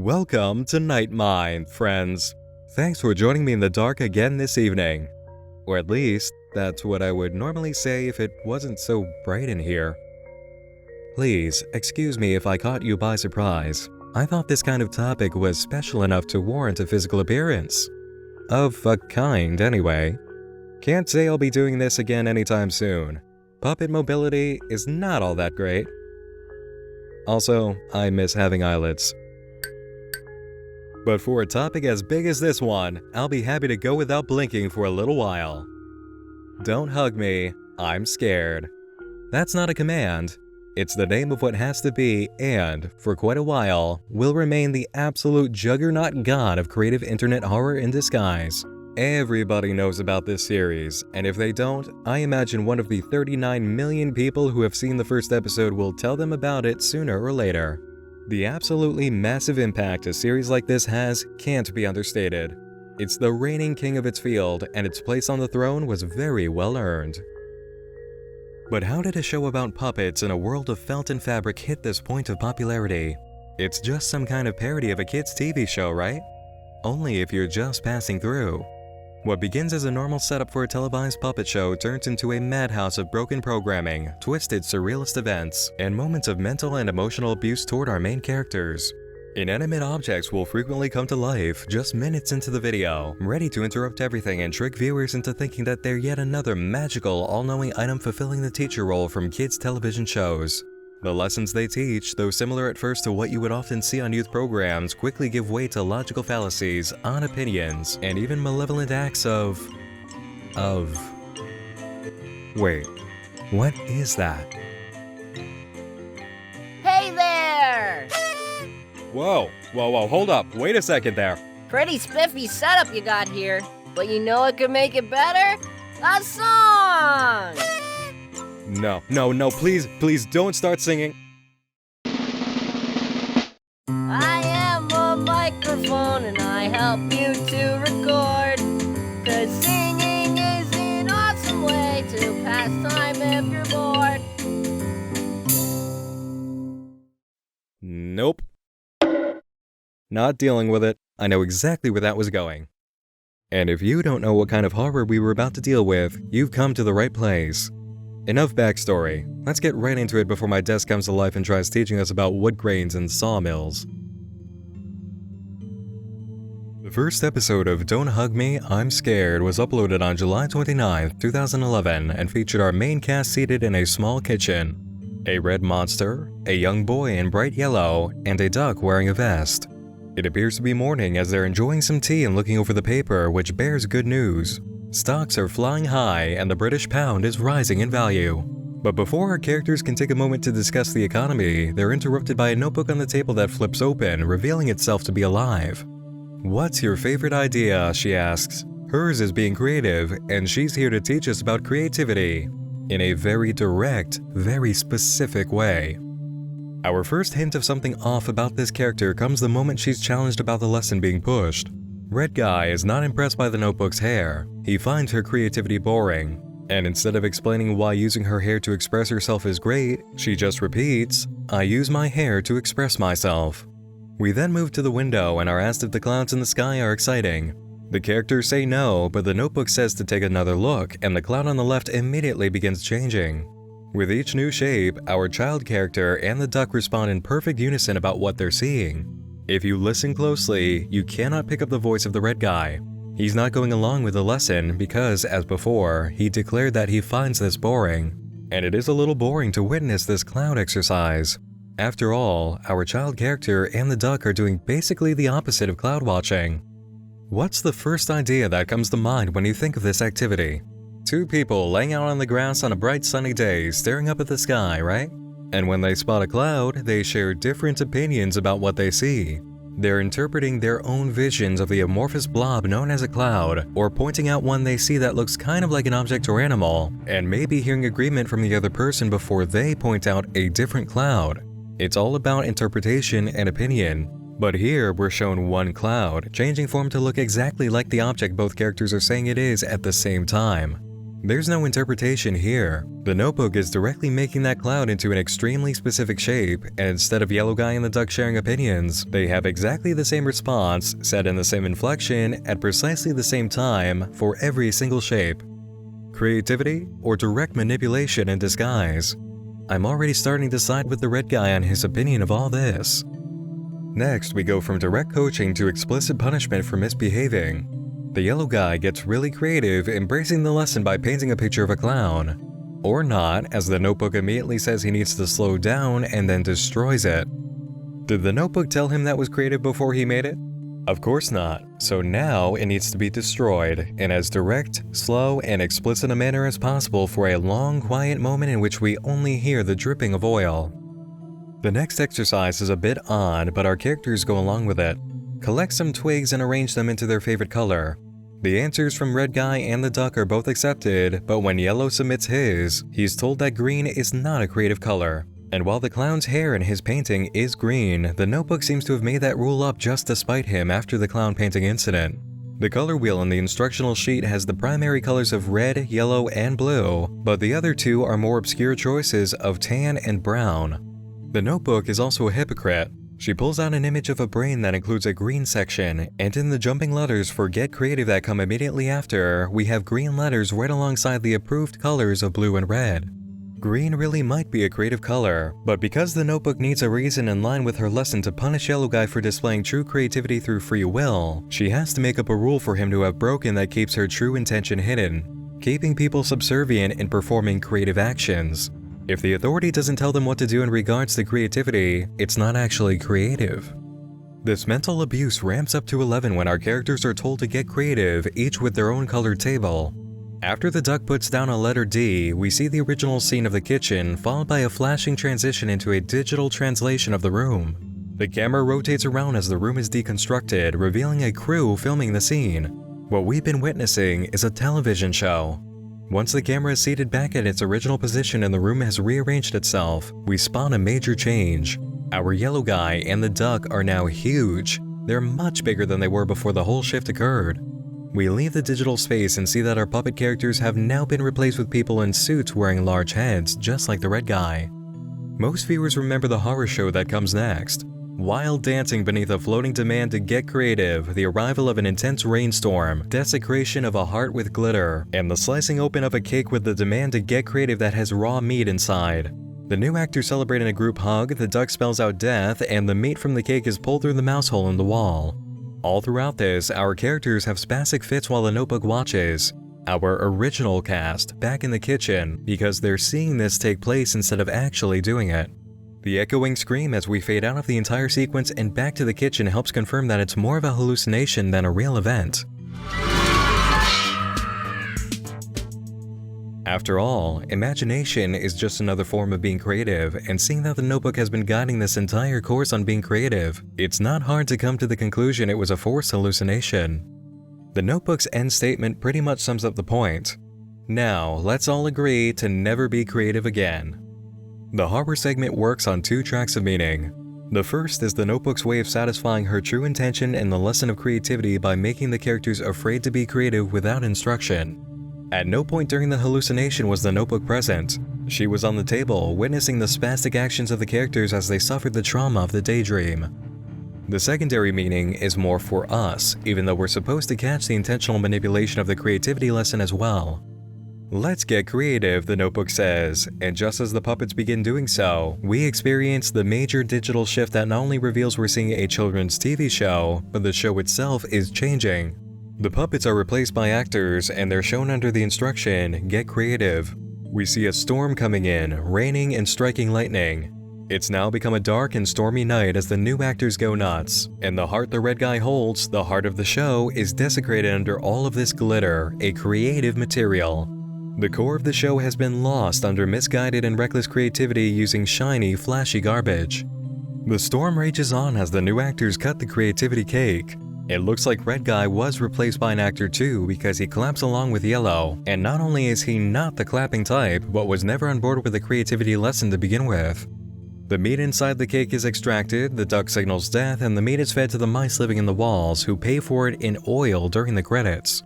Welcome to Night Mind, friends. Thanks for joining me in the dark again this evening. Or at least, that's what I would normally say if it wasn't so bright in here. Please, excuse me if I caught you by surprise. I thought this kind of topic was special enough to warrant a physical appearance. Of a kind, anyway. Can't say I'll be doing this again anytime soon. Puppet mobility is not all that great. Also, I miss having eyelids. But for a topic as big as this one, I'll be happy to go without blinking for a little while. Don't hug me, I'm scared. That's not a command. It's the name of what has to be and, for quite a while, will remain the absolute juggernaut god of creative internet horror in disguise. Everybody knows about this series, and if they don't, I imagine one of the 39 million people who have seen the first episode will tell them about it sooner or later. The absolutely massive impact a series like this has can't be understated. It's the reigning king of its field, and its place on the throne was very well earned. But how did a show about puppets in a world of felt and fabric hit this point of popularity? It's just some kind of parody of a kid's TV show, right? Only if you're just passing through. What begins as a normal setup for a televised puppet show turns into a madhouse of broken programming, twisted surrealist events, and moments of mental and emotional abuse toward our main characters. Inanimate objects will frequently come to life just minutes into the video, ready to interrupt everything and trick viewers into thinking that they're yet another magical, all-knowing item fulfilling the teacher role from kids' television shows. The lessons they teach, though similar at first to what you would often see on youth programs, quickly give way to logical fallacies, odd opinions, and even malevolent acts of... Wait, what is that? Hey there! Whoa, hold up, wait a second there. Pretty spiffy setup you got here, but you know what could make it better? A song! No, please don't start singing. I am a microphone and I help you to record. 'Cause singing is an awesome way to pass time if you're bored. Nope. Not dealing with it. I know exactly where that was going. And if you don't know what kind of horror we were about to deal with, you've come to the right place. Enough backstory. Let's get right into it before my desk comes to life and tries teaching us about wood grains and sawmills. The first episode of Don't Hug Me, I'm Scared was uploaded on July 29, 2011 and featured our main cast seated in a small kitchen. A red monster, a young boy in bright yellow, and a duck wearing a vest. It appears to be morning as they're enjoying some tea and looking over the paper, which bears good news. Stocks are flying high and the British pound is rising in value. But before our characters can take a moment to discuss the economy, they're interrupted by a notebook on the table that flips open, revealing itself to be alive. "What's your favorite idea?" she asks. Hers is being creative, and she's here to teach us about creativity. In a very direct, very specific way. Our first hint of something off about this character comes the moment she's challenged about the lesson being pushed. Red Guy is not impressed by the notebook's hair. He finds her creativity boring. And instead of explaining why using her hair to express herself is great, she just repeats, "I use my hair to express myself." We then move to the window and are asked if the clouds in the sky are exciting. The characters say no, but the notebook says to take another look, and the cloud on the left immediately begins changing. With each new shape, our child character and the duck respond in perfect unison about what they're seeing. If you listen closely, you cannot pick up the voice of the red guy. He's not going along with the lesson because, as before, he declared that he finds this boring. And it is a little boring to witness this cloud exercise. After all, our child character and the duck are doing basically the opposite of cloud watching. What's the first idea that comes to mind when you think of this activity? Two people laying out on the grass on a bright sunny day staring up at the sky, right? And when they spot a cloud, they share different opinions about what they see. They're interpreting their own visions of the amorphous blob known as a cloud, or pointing out one they see that looks kind of like an object or animal, and maybe hearing agreement from the other person before they point out a different cloud. It's all about interpretation and opinion. But here we're shown one cloud, changing form to look exactly like the object both characters are saying it is at the same time. There's no interpretation here. The notebook is directly making that cloud into an extremely specific shape, and instead of yellow guy and the duck sharing opinions, they have exactly the same response, said in the same inflection, at precisely the same time, for every single shape. Creativity or direct manipulation in disguise? I'm already starting to side with the red guy on his opinion of all this. Next, we go from direct coaching to explicit punishment for misbehaving. The yellow guy gets really creative, embracing the lesson by painting a picture of a clown. Or not, as the notebook immediately says he needs to slow down and then destroys it. Did the notebook tell him that was creative before he made it? Of course not, so now it needs to be destroyed in as direct, slow, and explicit a manner as possible for a long, quiet moment in which we only hear the dripping of oil. The next exercise is a bit odd, but our characters go along with it. Collect some twigs and arrange them into their favorite color. The answers from Red Guy and the Duck are both accepted, but when Yellow submits his, he's told that green is not a creative color. And while the clown's hair in his painting is green, the notebook seems to have made that rule up just to spite him after the clown painting incident. The color wheel on the instructional sheet has the primary colors of red, yellow, and blue, but the other two are more obscure choices of tan and brown. The notebook is also a hypocrite. She pulls out an image of a brain that includes a green section, and in the jumping letters for Get Creative that come immediately after, we have green letters right alongside the approved colors of blue and red. Green really might be a creative color, but because the notebook needs a reason in line with her lesson to punish Yellow Guy for displaying true creativity through free will, she has to make up a rule for him to have broken that keeps her true intention hidden, keeping people subservient in performing creative actions. If the authority doesn't tell them what to do in regards to creativity, it's not actually creative. This mental abuse ramps up to 11 when our characters are told to get creative, each with their own colored table. After the duck puts down a letter D, we see the original scene of the kitchen, followed by a flashing transition into a digital translation of the room. The camera rotates around as the room is deconstructed, revealing a crew filming the scene. What we've been witnessing is a television show. Once the camera is seated back at its original position and the room has rearranged itself, we spot a major change. Our yellow guy and the duck are now huge. They're much bigger than they were before the whole shift occurred. We leave the digital space and see that our puppet characters have now been replaced with people in suits wearing large heads, just like the red guy. Most viewers remember the horror show that comes next. Wild dancing beneath a floating demand to get creative, the arrival of an intense rainstorm, desecration of a heart with glitter, and the slicing open of a cake with the demand to get creative that has raw meat inside. The new actors celebrate in a group hug, the duck spells out death, and the meat from the cake is pulled through the mouse hole in the wall. All throughout this, our characters have spastic fits while the notebook watches. Our original cast back in the kitchen because they're seeing this take place instead of actually doing it. The echoing scream as we fade out of the entire sequence and back to the kitchen helps confirm that it's more of a hallucination than a real event. After all, imagination is just another form of being creative, and seeing that the notebook has been guiding this entire course on being creative, it's not hard to come to the conclusion it was a forced hallucination. The notebook's end statement pretty much sums up the point. Now, let's all agree to never be creative again. The horror segment works on two tracks of meaning. The first is the notebook's way of satisfying her true intention and the lesson of creativity by making the characters afraid to be creative without instruction. At no point during the hallucination was the notebook present. She was on the table, witnessing the spastic actions of the characters as they suffered the trauma of the daydream. The secondary meaning is more for us, even though we're supposed to catch the intentional manipulation of the creativity lesson as well. Let's get creative, the notebook says, and just as the puppets begin doing so, we experience the major digital shift that not only reveals we're seeing a children's TV show, but the show itself is changing. The puppets are replaced by actors, and they're shown under the instruction, get creative. We see a storm coming in, raining and striking lightning. It's now become a dark and stormy night as the new actors go nuts, and the heart the red guy holds, the heart of the show, is desecrated under all of this glitter, a creative material. The core of the show has been lost under misguided and reckless creativity using shiny, flashy garbage. The storm rages on as the new actors cut the creativity cake. It looks like Red Guy was replaced by an actor too because he claps along with Yellow, and not only is he not the clapping type, but was never on board with the creativity lesson to begin with. The meat inside the cake is extracted, the duck signals death, and the meat is fed to the mice living in the walls who pay for it in oil during the credits.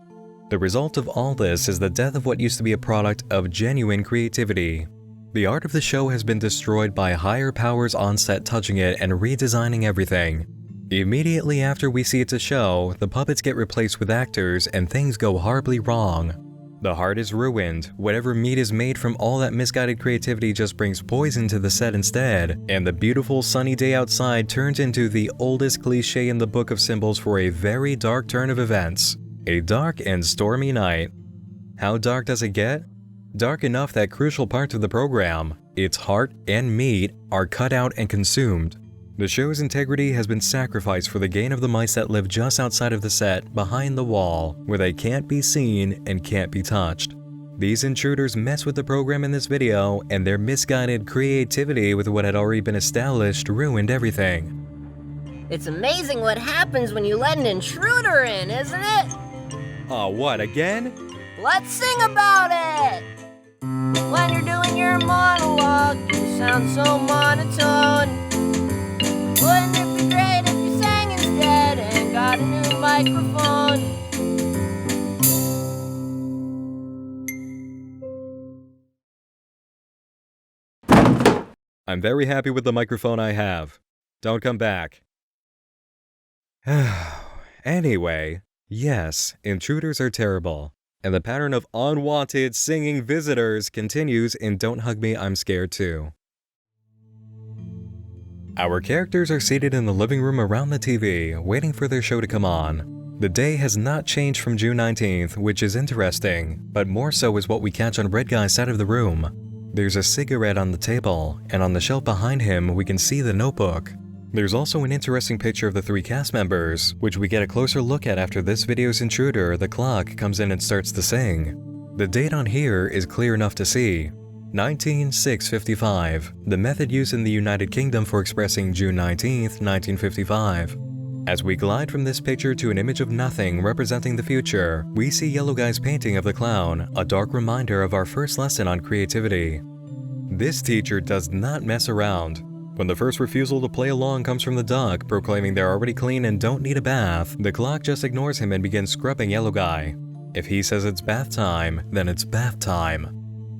The result of all this is the death of what used to be a product of genuine creativity. The art of the show has been destroyed by higher powers on set touching it and redesigning everything. Immediately after we see it's a show, the puppets get replaced with actors and things go horribly wrong. The heart is ruined, whatever meat is made from all that misguided creativity just brings poison to the set instead, and the beautiful sunny day outside turns into the oldest cliche in the book of symbols for a very dark turn of events. A dark and stormy night. How dark does it get? Dark enough that crucial parts of the program, its heart and meat, are cut out and consumed. The show's integrity has been sacrificed for the gain of the mice that live just outside of the set, behind the wall, where they can't be seen and can't be touched. These intruders mess with the program in this video, and their misguided creativity with what had already been established ruined everything. It's amazing what happens when you let an intruder in, isn't it? Aw, what, again? Let's sing about it! When you're doing your monologue, you sound so monotone. Wouldn't it be great if you sang instead and got a new microphone? I'm very happy with the microphone I have. Don't come back. Anyway, yes, intruders are terrible. And the pattern of unwanted singing visitors continues in Don't Hug Me, I'm Scared Too. Our characters are seated in the living room around the TV, waiting for their show to come on. The day has not changed from June 19th, which is interesting, but more so is what we catch on Red Guy's side of the room. There's a cigarette on the table, and on the shelf behind him we can see the notebook. There's also an interesting picture of the 3 cast members, which we get a closer look at after this video's intruder, the clock, comes in and starts to sing. The date on here is clear enough to see. 19/6/55, the method used in the United Kingdom for expressing June 19th, 1955. As we glide from this picture to an image of nothing representing the future, we see Yellow Guy's painting of the clown, a dark reminder of our first lesson on creativity. This teacher does not mess around. When the first refusal to play along comes from the duck, proclaiming they're already clean and don't need a bath, the clock just ignores him and begins scrubbing Yellow Guy. If he says it's bath time, then it's bath time.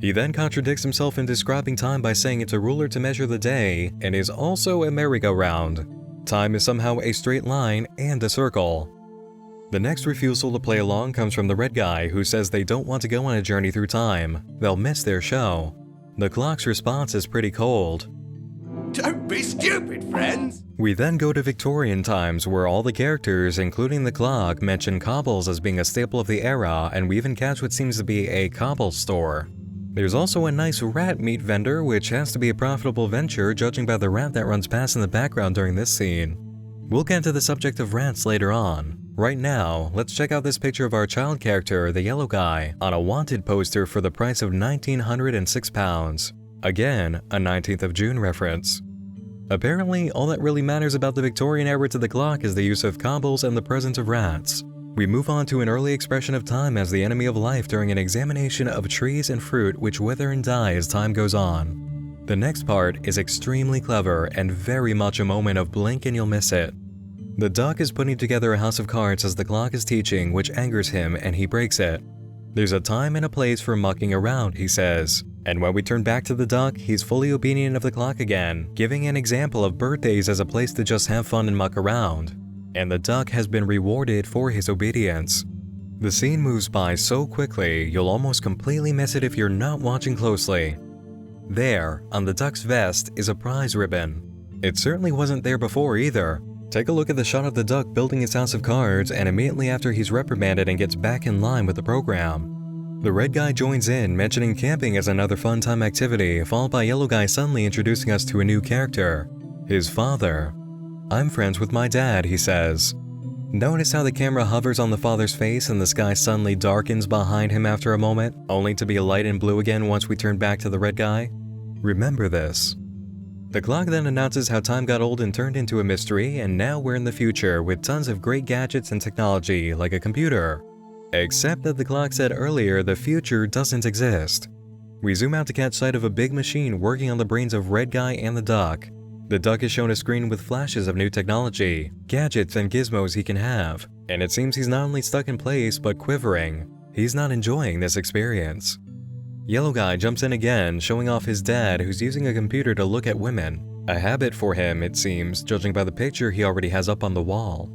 He then contradicts himself in describing time by saying it's a ruler to measure the day and is also a merry-go-round. Time is somehow a straight line and a circle. The next refusal to play along comes from the Red Guy, who says they don't want to go on a journey through time. They'll miss their show. The clock's response is pretty cold. Don't be stupid, friends! We then go to Victorian times, where all the characters, including the clock, mention cobbles as being a staple of the era, and we even catch what seems to be a cobble store. There's also a nice rat meat vendor, which has to be a profitable venture judging by the rat that runs past in the background during this scene. We'll get to the subject of rats later on. Right now, let's check out this picture of our child character, the Yellow Guy, on a wanted poster for the price of £1,906. Again, a 19th of June reference. Apparently, all that really matters about the Victorian era to the clock is the use of cobbles and the presence of rats. We move on to an early expression of time as the enemy of life during an examination of trees and fruit which wither and die as time goes on. The next part is extremely clever and very much a moment of blink and you'll miss it. The duck is putting together a house of cards as the clock is teaching, which angers him and he breaks it. There's a time and a place for mucking around, he says. And when we turn back to the duck, he's fully obedient of the clock again, giving an example of birthdays as a place to just have fun and muck around. And the duck has been rewarded for his obedience. The scene moves by so quickly, you'll almost completely miss it if you're not watching closely. There, on the duck's vest, is a prize ribbon. It certainly wasn't there before either. Take a look at the shot of the duck building his house of cards, and immediately after he's reprimanded and gets back in line with the program. The Red Guy joins in, mentioning camping as another fun time activity, followed by Yellow Guy suddenly introducing us to a new character, his father. "I'm friends with my dad," he says. Notice how the camera hovers on the father's face and the sky suddenly darkens behind him after a moment, only to be light and blue again once we turn back to the Red Guy? Remember this. The clock then announces how time got old and turned into a mystery, and now we're in the future with tons of great gadgets and technology, like a computer. Except that the clock said earlier the future doesn't exist. We zoom out to catch sight of a big machine working on the brains of Red Guy and the duck. The duck is shown a screen with flashes of new technology, gadgets and gizmos he can have, and it seems he's not only stuck in place but quivering. He's not enjoying this experience. Yellow guy jumps in again, showing off his dad who's using a computer to look at women. A habit for him, it seems, judging by the picture he already has up on the wall.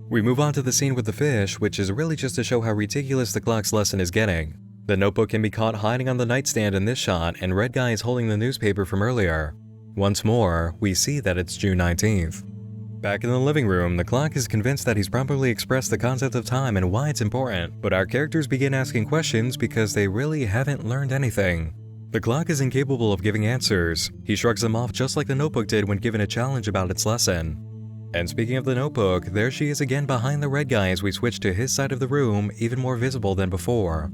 We move on to the scene with the fish, which is really just to show how ridiculous the clock's lesson is getting. The notebook can be caught hiding on the nightstand in this shot, and red guy is holding the newspaper from earlier. Once more, we see that it's June 19th. Back in the living room, the clock is convinced that he's properly expressed the concept of time and why it's important, but our characters begin asking questions because they really haven't learned anything. The clock is incapable of giving answers. He shrugs them off just like the notebook did when given a challenge about its lesson. And speaking of the notebook, there she is again behind the red guy as we switch to his side of the room, even more visible than before.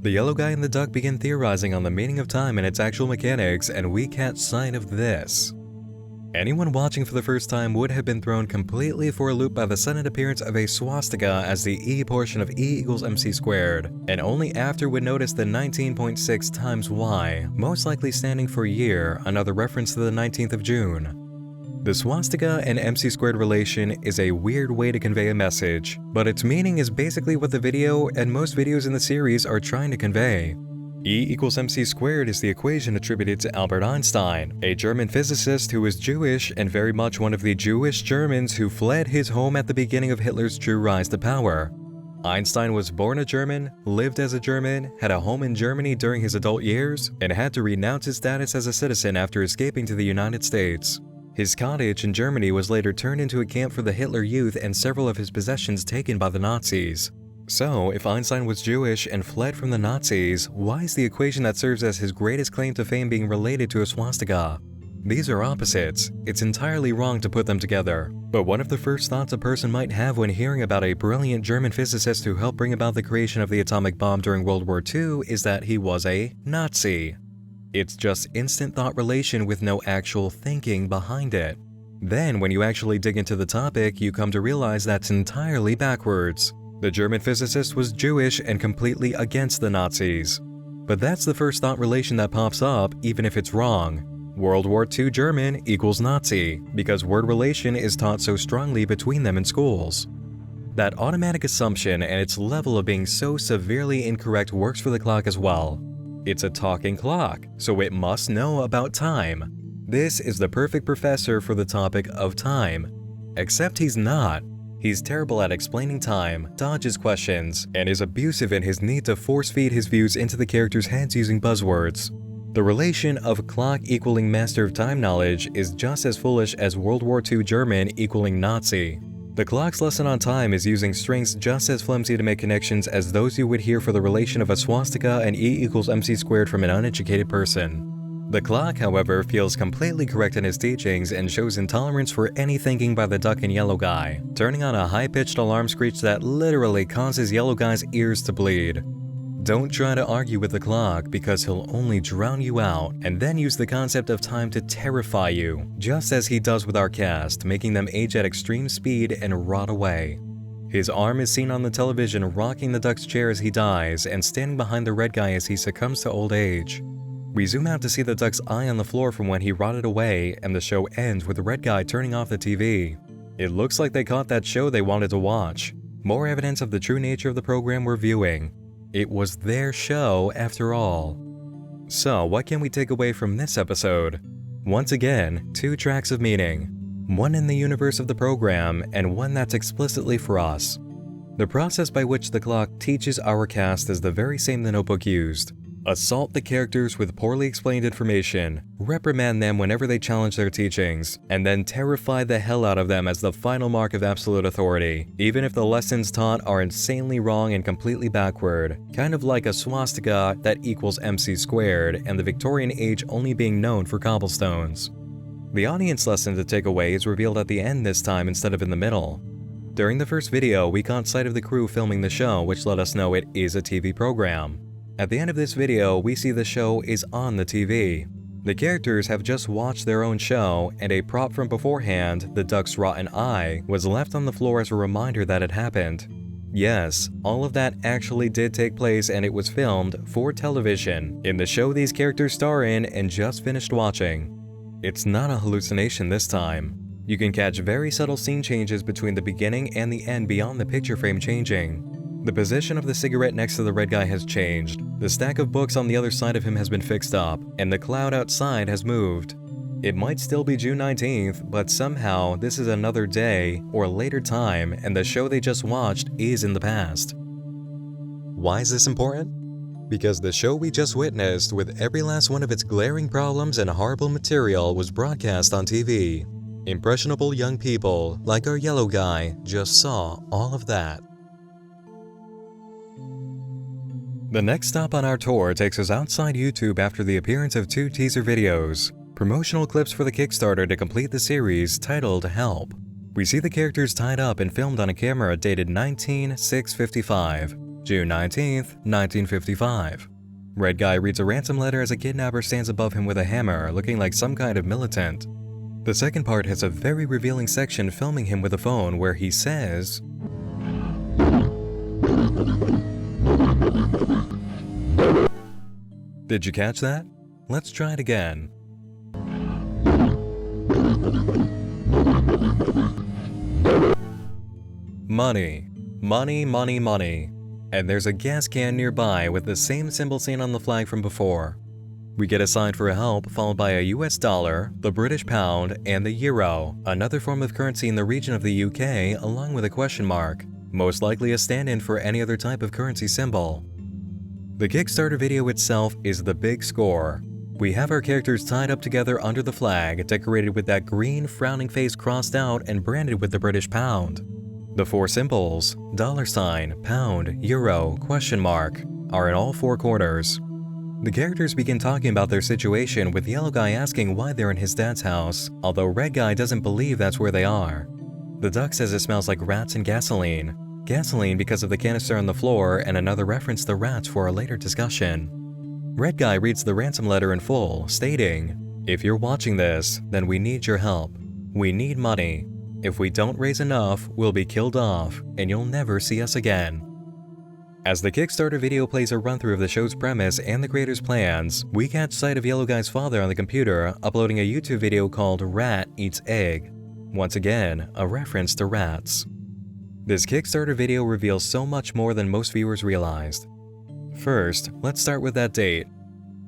The yellow guy and the duck begin theorizing on the meaning of time and its actual mechanics, and we catch sight of this. Anyone watching for the first time would have been thrown completely for a loop by the sudden appearance of a swastika as the E portion of E equals MC squared, and only after would notice the 19.6 times Y, most likely standing for year, another reference to the 19th of June. The swastika and MC squared relation is a weird way to convey a message, but its meaning is basically what the video and most videos in the series are trying to convey. E equals MC squared is the equation attributed to Albert Einstein, a German physicist who was Jewish and very much one of the Jewish Germans who fled his home at the beginning of Hitler's true rise to power. Einstein was born a German, lived as a German, had a home in Germany during his adult years, and had to renounce his status as a citizen after escaping to the United States. His cottage in Germany was later turned into a camp for the Hitler Youth and several of his possessions taken by the Nazis. So, if Einstein was Jewish and fled from the Nazis, why is the equation that serves as his greatest claim to fame being related to a swastika? These are opposites. It's entirely wrong to put them together. But one of the first thoughts a person might have when hearing about a brilliant German physicist who helped bring about the creation of the atomic bomb during World War II is that he was a Nazi. It's just instant thought relation with no actual thinking behind it. Then, when you actually dig into the topic, you come to realize that's entirely backwards. The German physicist was Jewish and completely against the Nazis. But that's the first thought relation that pops up, even if it's wrong. World War II German equals Nazi, because word relation is taught so strongly between them in schools. That automatic assumption and its level of being so severely incorrect works for the clock as well. It's a talking clock, so it must know about time. This is the perfect professor for the topic of time. Except he's not. He's terrible at explaining time, dodges questions, and is abusive in his need to force-feed his views into the characters' heads using buzzwords. The relation of clock equaling master of time knowledge is just as foolish as World War II German equaling Nazi. The clock's lesson on time is using strings just as flimsy to make connections as those you would hear for the relation of a swastika and E equals MC squared from an uneducated person. The clock, however, feels completely correct in his teachings and shows intolerance for any thinking by the duck and yellow guy, turning on a high-pitched alarm screech that literally causes yellow guy's ears to bleed. Don't try to argue with the clock because he'll only drown you out and then use the concept of time to terrify you, just as he does with our cast, making them age at extreme speed and rot away. His arm is seen on the television rocking the duck's chair as he dies and standing behind the red guy as he succumbs to old age. We zoom out to see the duck's eye on the floor from when he rotted away, and the show ends with the red guy turning off the TV. It looks like they caught that show they wanted to watch. More evidence of the true nature of the program we're viewing. It was their show after all. So, what can we take away from this episode? Once again, 2 tracks of meaning. One in the universe of the program, and one that's explicitly for us. The process by which the clock teaches our cast is the very same the notebook used. Assault the characters with poorly explained information, reprimand them whenever they challenge their teachings, and then terrify the hell out of them as the final mark of absolute authority, even if the lessons taught are insanely wrong and completely backward, kind of like a swastika that equals MC squared and the Victorian age only being known for cobblestones. The audience lesson to take away is revealed at the end this time instead of in the middle. During the first video, we caught sight of the crew filming the show, which let us know it is a TV program. At the end of this video, we see the show is on the TV. The characters have just watched their own show, and a prop from beforehand, the duck's rotten eye, was left on the floor as a reminder that it happened. Yes, all of that actually did take place and it was filmed for television, in the show these characters star in and just finished watching. It's not a hallucination this time. You can catch very subtle scene changes between the beginning and the end beyond the picture frame changing. The position of the cigarette next to the red guy has changed, the stack of books on the other side of him has been fixed up, and the cloud outside has moved. It might still be June 19th, but somehow this is another day or later time, and the show they just watched is in the past. Why is this important? Because the show we just witnessed, with every last one of its glaring problems and horrible material, was broadcast on TV. Impressionable young people, like our yellow guy, just saw all of that. The next stop on our tour takes us outside YouTube after the appearance of 2 teaser videos, promotional clips for the Kickstarter to complete the series titled Help. We see the characters tied up and filmed on a camera dated 19/6/55, June 19th, 1955. Red guy reads a ransom letter as a kidnapper stands above him with a hammer, looking like some kind of militant. The second part has a very revealing section filming him with a phone where he says, "Did you catch that? Let's try it again." Money. Money, money, money. And there's a gas can nearby with the same symbol seen on the flag from before. We get a sign for help, followed by a US dollar, the British pound, and the euro, another form of currency in the region of the UK, along with a question mark, most likely a stand-in for any other type of currency symbol. The Kickstarter video itself is the big score. We have our characters tied up together under the flag, decorated with that green frowning face crossed out and branded with the British pound. The 4 symbols, $, pound, euro, question mark, are in all 4 corners. The characters begin talking about their situation, with yellow guy asking why they're in his dad's house, although red guy doesn't believe that's where they are. The duck says it smells like rats and gasoline. Gasoline because of the canister on the floor, and another reference to rats for a later discussion. Red guy reads the ransom letter in full, stating, "If you're watching this, then we need your help. We need money. If we don't raise enough, we'll be killed off, and you'll never see us again." As the Kickstarter video plays a run-through of the show's premise and the creator's plans, we catch sight of Yellow Guy's father on the computer uploading a YouTube video called Rat Eats Egg. Once again, a reference to rats. This Kickstarter video reveals so much more than most viewers realized. First, let's start with that date.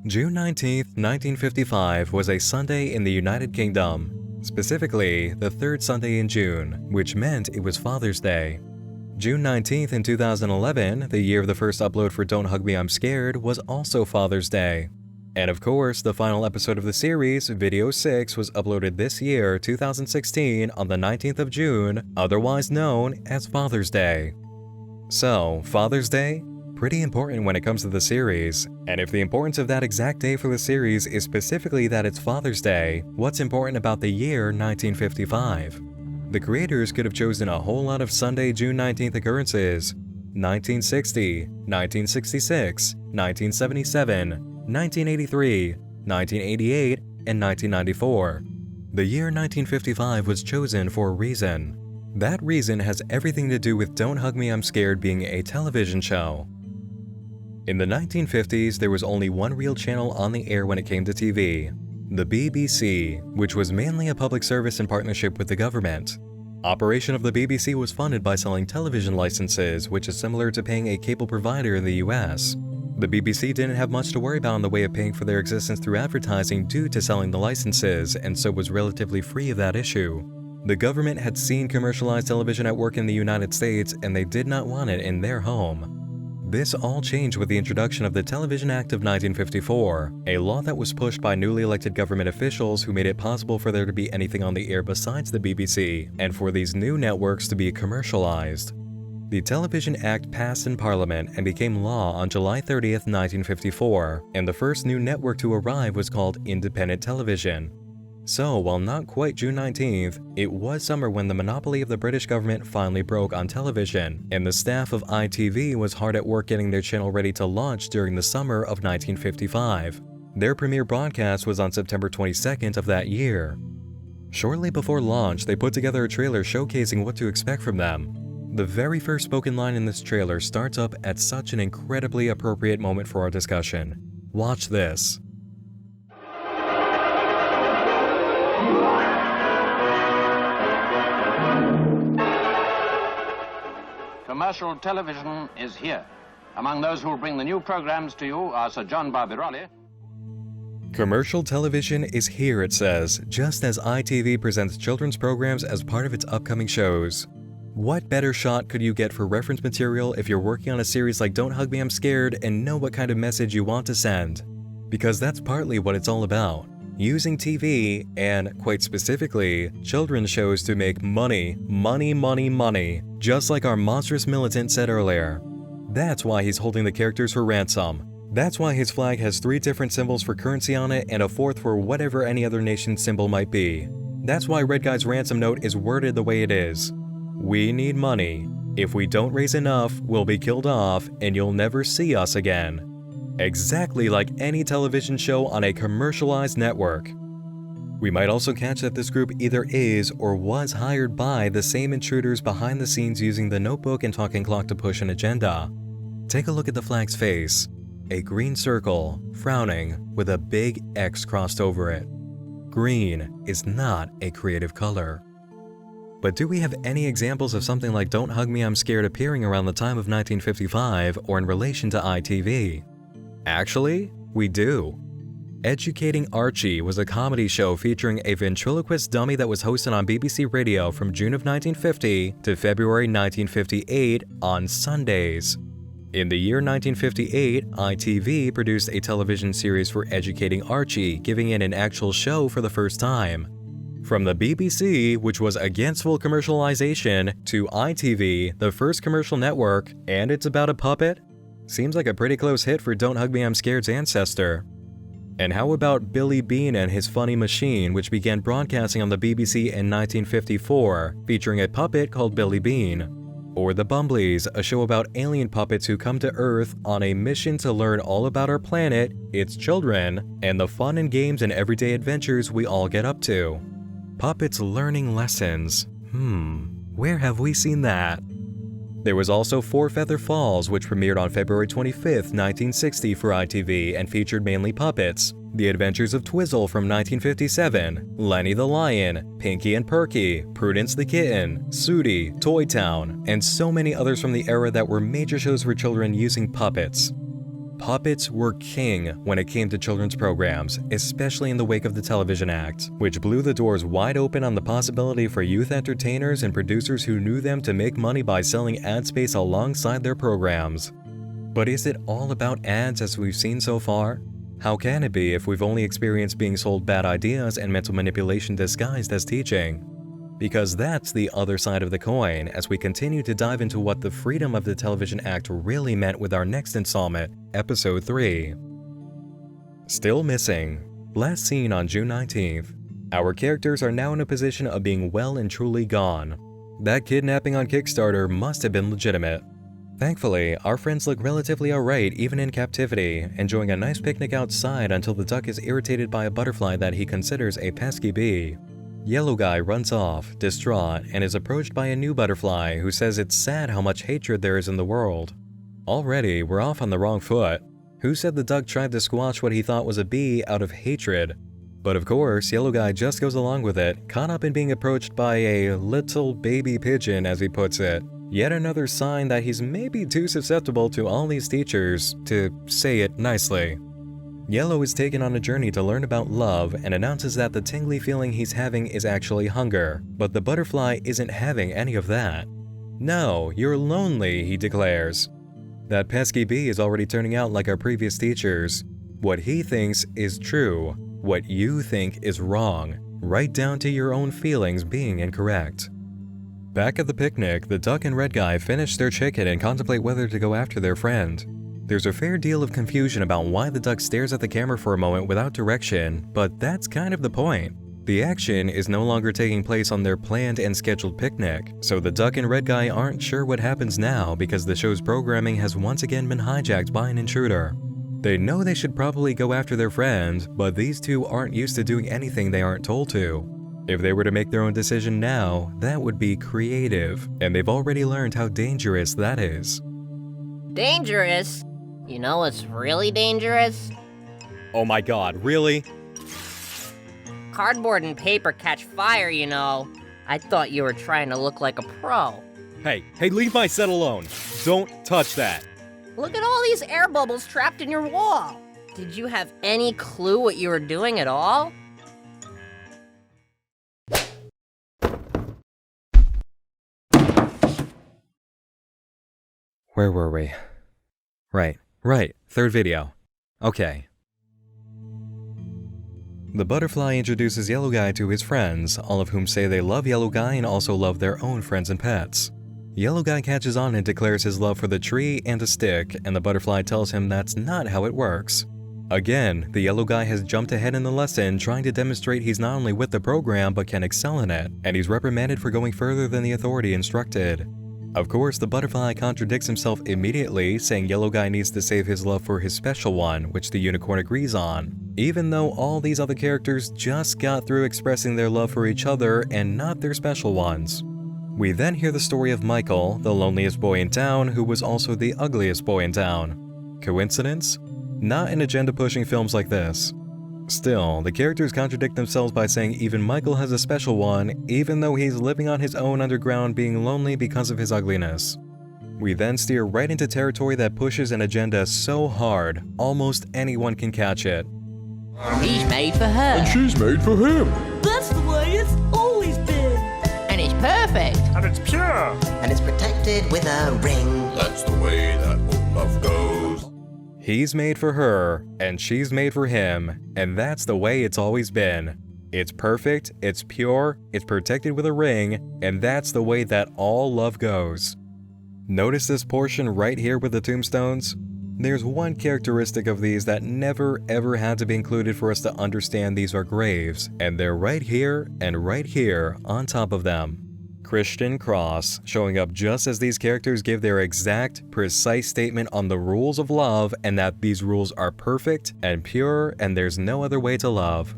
June 19th, 1955 was a Sunday in the United Kingdom, specifically the 3rd Sunday in June, which meant it was Father's Day. June 19th in 2011, the year of the first upload for Don't Hug Me I'm Scared, was also Father's Day. And of course, the final episode of the series, Video 6, was uploaded this year, 2016, on the 19th of June, otherwise known as Father's Day. So, Father's Day? Pretty important when it comes to the series, and if the importance of that exact day for the series is specifically that it's Father's Day, what's important about the year 1955? The creators could have chosen a whole lot of Sunday, June 19th occurrences: 1960, 1966, 1977, 1983, 1988, and 1994. The year 1955 was chosen for a reason. That reason has everything to do with Don't Hug Me I'm Scared being a television show. In the 1950s, there was only one real channel on the air when it came to TV, the BBC, which was mainly a public service in partnership with the government. Operation of the BBC was funded by selling television licenses, which is similar to paying a cable provider in the US. The BBC didn't have much to worry about in the way of paying for their existence through advertising due to selling the licenses, and so was relatively free of that issue. The government had seen commercialized television at work in the United States, and they did not want it in their home. This all changed with the introduction of the Television Act of 1954, a law that was pushed by newly elected government officials who made it possible for there to be anything on the air besides the BBC, and for these new networks to be commercialized. The Television Act passed in Parliament and became law on July 30th, 1954, and the first new network to arrive was called Independent Television. So, while not quite June 19th, it was summer when the monopoly of the British government finally broke on television, and the staff of ITV was hard at work getting their channel ready to launch during the summer of 1955. Their premiere broadcast was on September 22nd of that year. Shortly before launch, they put together a trailer showcasing what to expect from them. The very first spoken line in this trailer starts up at such an incredibly appropriate moment for our discussion. Watch this. Commercial television is here. Among those who will bring the new programs to you are Sir John Barbirolli. Commercial television is here, it says, just as ITV presents children's programs as part of its upcoming shows. What better shot could you get for reference material if you're working on a series like Don't Hug Me, I'm Scared and know what kind of message you want to send? Because that's partly what it's all about. Using TV, and quite specifically, children's shows to make money, money, money, money, just like our monstrous militant said earlier. That's why he's holding the characters for ransom. That's why his flag has 3 different symbols for currency on it and a 4th for whatever any other nation's symbol might be. That's why Red Guy's ransom note is worded the way it is. We need money. If we don't raise enough, we'll be killed off and you'll never see us again. Exactly like any television show on a commercialized network. We might also catch that this group either is or was hired by the same intruders behind the scenes using the notebook and talking clock to push an agenda. Take a look at the flag's face. A green circle, frowning, with a big X crossed over it. Green is not a creative color. But do we have any examples of something like Don't Hug Me, I'm Scared appearing around the time of 1955 or in relation to ITV? Actually, we do. Educating Archie was a comedy show featuring a ventriloquist dummy that was hosted on BBC Radio from June of 1950 to February 1958 on Sundays. In the year 1958, ITV produced a television series for Educating Archie, giving it an actual show for the first time. From the BBC, which was against full commercialization, to ITV, the first commercial network, and it's about a puppet? Seems like a pretty close hit for Don't Hug Me, I'm Scared's ancestor. And how about Billy Bean and His Funny Machine, which began broadcasting on the BBC in 1954, featuring a puppet called Billy Bean? Or The Bumbleys, a show about alien puppets who come to Earth on a mission to learn all about our planet, its children, and the fun and games and everyday adventures we all get up to. Puppets learning lessons. Where have we seen that? There was also Four Feather Falls, which premiered on February 25, 1960 for ITV and featured mainly puppets. The Adventures of Twizzle from 1957, Lenny the Lion, Pinky and Perky, Prudence the Kitten, Sooty, Toy Town, and so many others from the era that were major shows for children using puppets. Puppets were king when it came to children's programs, especially in the wake of the Television Act, which blew the doors wide open on the possibility for youth entertainers and producers who knew them to make money by selling ad space alongside their programs. But is it all about ads as we've seen so far? How can it be if we've only experienced being sold bad ideas and mental manipulation disguised as teaching? Because that's the other side of the coin as we continue to dive into what the freedom of the Television Act really meant with our next installment, Episode 3. Still missing. Last seen on June 19th. Our characters are now in a position of being well and truly gone. That kidnapping on Kickstarter must have been legitimate. Thankfully, our friends look relatively alright even in captivity, enjoying a nice picnic outside until the duck is irritated by a butterfly that he considers a pesky bee. Yellow Guy runs off, distraught, and is approached by a new butterfly who says it's sad how much hatred there is in the world. Already, we're off on the wrong foot. Who said the duck tried to squash what he thought was a bee out of hatred? But of course, Yellow Guy just goes along with it, caught up in being approached by a little baby pigeon, as he puts it. Yet another sign that he's maybe too susceptible to all these teachers, to say it nicely. Yellow is taken on a journey to learn about love and announces that the tingly feeling he's having is actually hunger, but the butterfly isn't having any of that. No, you're lonely, he declares. That pesky bee is already turning out like our previous teachers. What he thinks is true, what you think is wrong, right down to your own feelings being incorrect. Back at the picnic, the duck and Red Guy finish their chicken and contemplate whether to go after their friend. There's a fair deal of confusion about why the duck stares at the camera for a moment without direction, but that's kind of the point. The action is no longer taking place on their planned and scheduled picnic, so the duck and Red Guy aren't sure what happens now because the show's programming has once again been hijacked by an intruder. They know they should probably go after their friend, but these two aren't used to doing anything they aren't told to. If they were to make their own decision now, that would be creative, and they've already learned how dangerous that is. Dangerous? You know what's really dangerous? Oh my god, really? Cardboard and paper catch fire, you know. I thought you were trying to look like a pro. Hey, leave my set alone. Don't touch that. Look at all these air bubbles trapped in your wall. Did you have any clue what you were doing at all? Where were we? Right. Third video. Okay. The butterfly introduces Yellow Guy to his friends, all of whom say they love Yellow Guy and also love their own friends and pets. Yellow Guy catches on and declares his love for the tree and a stick, and the butterfly tells him that's not how it works. Again, the Yellow Guy has jumped ahead in the lesson, trying to demonstrate he's not only with the program but can excel in it, and he's reprimanded for going further than the authority instructed. Of course, the butterfly contradicts himself immediately, saying Yellow Guy needs to save his love for his special one, which the unicorn agrees on, even though all these other characters just got through expressing their love for each other and not their special ones. We then hear the story of Michael, the loneliest boy in town, who was also the ugliest boy in town. Coincidence? Not in agenda-pushing films like this. Still, the characters contradict themselves by saying even Michael has a special one, even though he's living on his own underground being lonely because of his ugliness. We then steer right into territory that pushes an agenda so hard, almost anyone can catch it. He's made for her. And she's made for him. That's the way it's always been. And it's perfect. And it's pure. And it's protected with a ring. That's the way that old love goes. He's made for her, and she's made for him, and that's the way it's always been. It's perfect, it's pure, it's protected with a ring, and that's the way that all love goes. Notice this portion right here with the tombstones? There's one characteristic of these that never ever had to be included for us to understand these are graves, and they're right here and right here on top of them. Christian cross, showing up just as these characters give their exact, precise statement on the rules of love and that these rules are perfect and pure and there's no other way to love.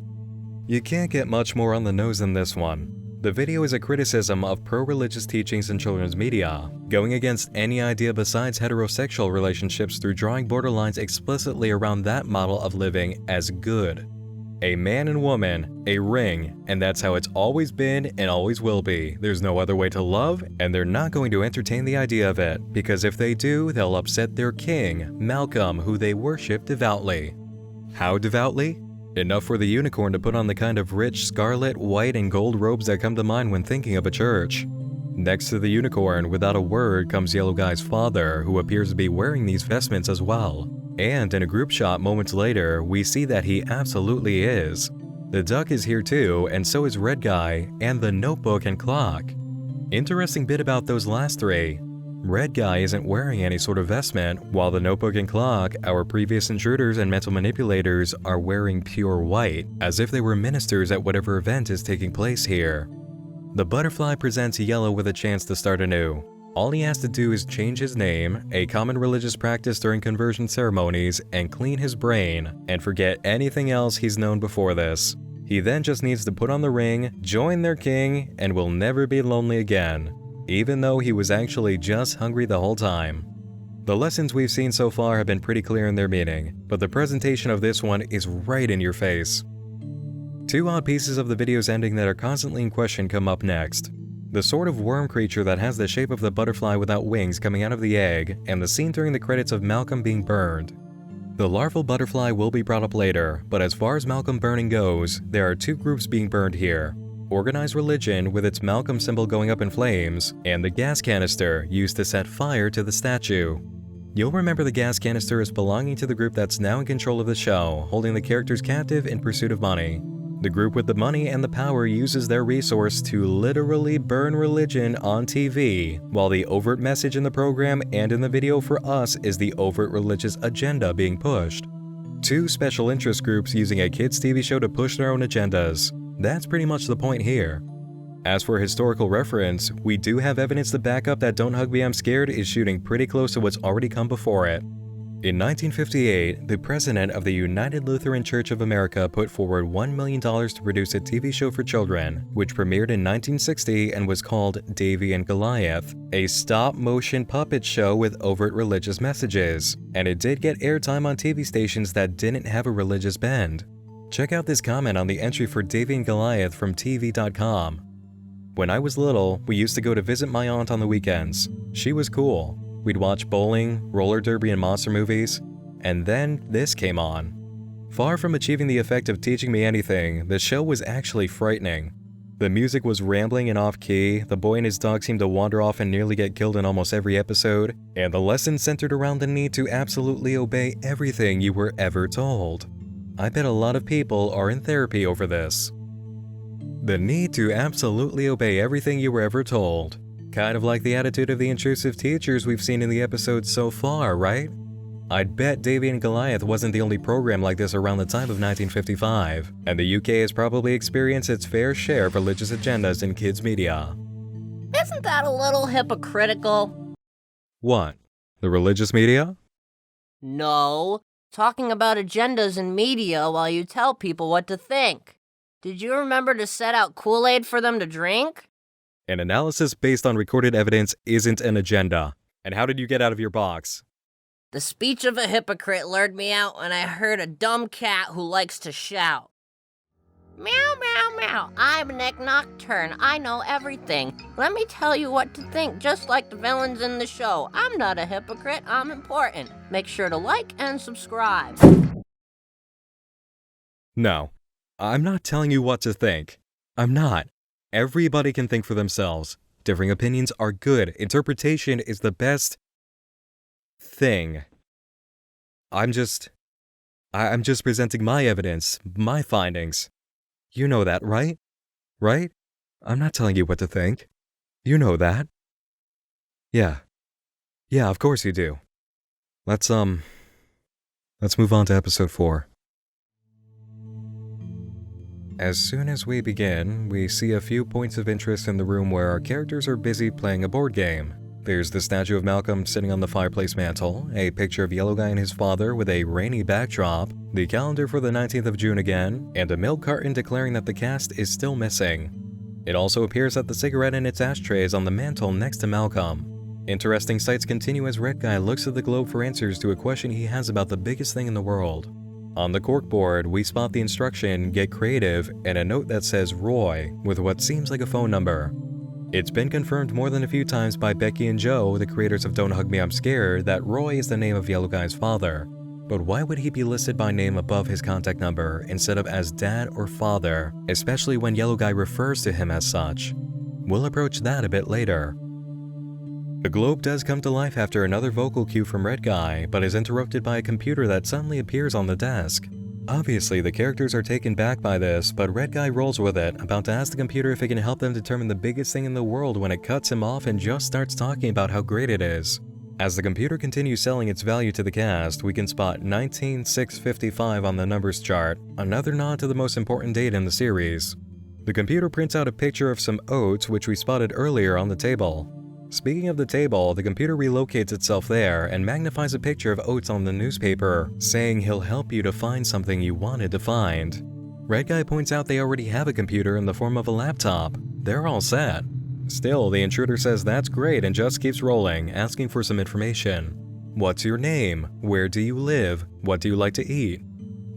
You can't get much more on the nose than this one. The video is a criticism of pro-religious teachings in children's media, going against any idea besides heterosexual relationships through drawing borderlines explicitly around that model of living as good. A man and woman, a ring, and that's how it's always been and always will be. There's no other way to love, and they're not going to entertain the idea of it, because if they do, they'll upset their king, Malcolm, who they worship devoutly. How devoutly? Enough for the unicorn to put on the kind of rich scarlet, white, and gold robes that come to mind when thinking of a church. Next to the unicorn, without a word, comes Yellow Guy's father, who appears to be wearing these vestments as well. And in a group shot moments later, we see that he absolutely is. The duck is here too, and so is Red Guy, and the notebook and clock. Interesting bit about those last three. Red Guy isn't wearing any sort of vestment, while the notebook and clock, our previous intruders and mental manipulators, are wearing pure white, as if they were ministers at whatever event is taking place here. The butterfly presents Yellow with a chance to start anew. All he has to do is change his name, a common religious practice during conversion ceremonies, and clean his brain, and forget anything else he's known before this. He then just needs to put on the ring, join their king, and will never be lonely again, even though he was actually just hungry the whole time. The lessons we've seen so far have been pretty clear in their meaning, but the presentation of this one is right in your face. Two odd pieces of the video's ending that are constantly in question come up next. The sort of worm creature that has the shape of the butterfly without wings coming out of the egg, and the scene during the credits of Malcolm being burned. The larval butterfly will be brought up later, but as far as Malcolm burning goes, there are two groups being burned here. Organized religion with its Malcolm symbol going up in flames, and the gas canister used to set fire to the statue. You'll remember the gas canister as belonging to the group that's now in control of the show, holding the characters captive in pursuit of money. The group with the money and the power uses their resource to literally burn religion on TV, while the overt message in the program and in the video for us is the overt religious agenda being pushed. Two special interest groups using a kids' TV show to push their own agendas. That's pretty much the point here. As for historical reference, we do have evidence to back up that Don't Hug Me I'm Scared is shooting pretty close to what's already come before it. In 1958, the president of the United Lutheran Church of America put forward $1 million to produce a TV show for children, which premiered in 1960 and was called Davy and Goliath, a stop-motion puppet show with overt religious messages, and it did get airtime on TV stations that didn't have a religious bend. Check out this comment on the entry for Davy and Goliath from TV.com. When I was little, we used to go to visit my aunt on the weekends. She was cool. We'd watch bowling, roller derby, and monster movies. And then this came on. Far from achieving the effect of teaching me anything, the show was actually frightening. The music was rambling and off-key, the boy and his dog seemed to wander off and nearly get killed in almost every episode, and the lesson centered around the need to absolutely obey everything you were ever told. I bet a lot of people are in therapy over this. The need to absolutely obey everything you were ever told. Kind of like the attitude of the intrusive teachers we've seen in the episodes so far, right? I'd bet Davy and Goliath wasn't the only program like this around the time of 1955, and the UK has probably experienced its fair share of religious agendas in kids' media. Isn't that a little hypocritical? What? The religious media? No, talking about agendas in media while you tell people what to think. Did you remember to set out Kool-Aid for them to drink? An analysis based on recorded evidence isn't an agenda. And how did you get out of your box? The speech of a hypocrite lured me out when I heard a dumb cat who likes to shout. Meow, meow, meow. I'm Nick Nocturne. I know everything. Let me tell you what to think, just like the villains in the show. I'm not a hypocrite. I'm important. Make sure to like and subscribe. No, I'm not telling you what to think. I'm not. Everybody can think for themselves. Differing opinions are good. Interpretation is the best thing. I'm just presenting my evidence, my findings. You know that, right? Right? I'm not telling you what to think. You know that. Yeah. Yeah, of course you do. Let's move on to episode 4. As soon as we begin, we see a few points of interest in the room where our characters are busy playing a board game. There's the statue of Malcolm sitting on the fireplace mantle, a picture of Yellow Guy and his father with a rainy backdrop, the calendar for the 19th of June again, and a milk carton declaring that the cast is still missing. It also appears that the cigarette in its ashtray is on the mantle next to Malcolm. Interesting sights continue as Red Guy looks at the globe for answers to a question he has about the biggest thing in the world. On the corkboard, we spot the instruction, "Get creative," and a note that says Roy, with what seems like a phone number. It's been confirmed more than a few times by Becky and Joe, the creators of Don't Hug Me, I'm Scared, that Roy is the name of Yellow Guy's father. But why would he be listed by name above his contact number instead of as dad or father, especially when Yellow Guy refers to him as such? We'll approach that a bit later. The globe does come to life after another vocal cue from Red Guy, but is interrupted by a computer that suddenly appears on the desk. Obviously, the characters are taken back by this, but Red Guy rolls with it, about to ask the computer if it can help them determine the biggest thing in the world when it cuts him off and just starts talking about how great it is. As the computer continues selling its value to the cast, we can spot 19655 on the numbers chart, another nod to the most important date in the series. The computer prints out a picture of some oats which we spotted earlier on the table. Speaking of the table, the computer relocates itself there and magnifies a picture of oats on the newspaper, saying he'll help you to find something you wanted to find. Red Guy points out they already have a computer in the form of a laptop. They're all set. Still, the intruder says that's great and just keeps rolling, asking for some information. What's your name? Where do you live? What do you like to eat?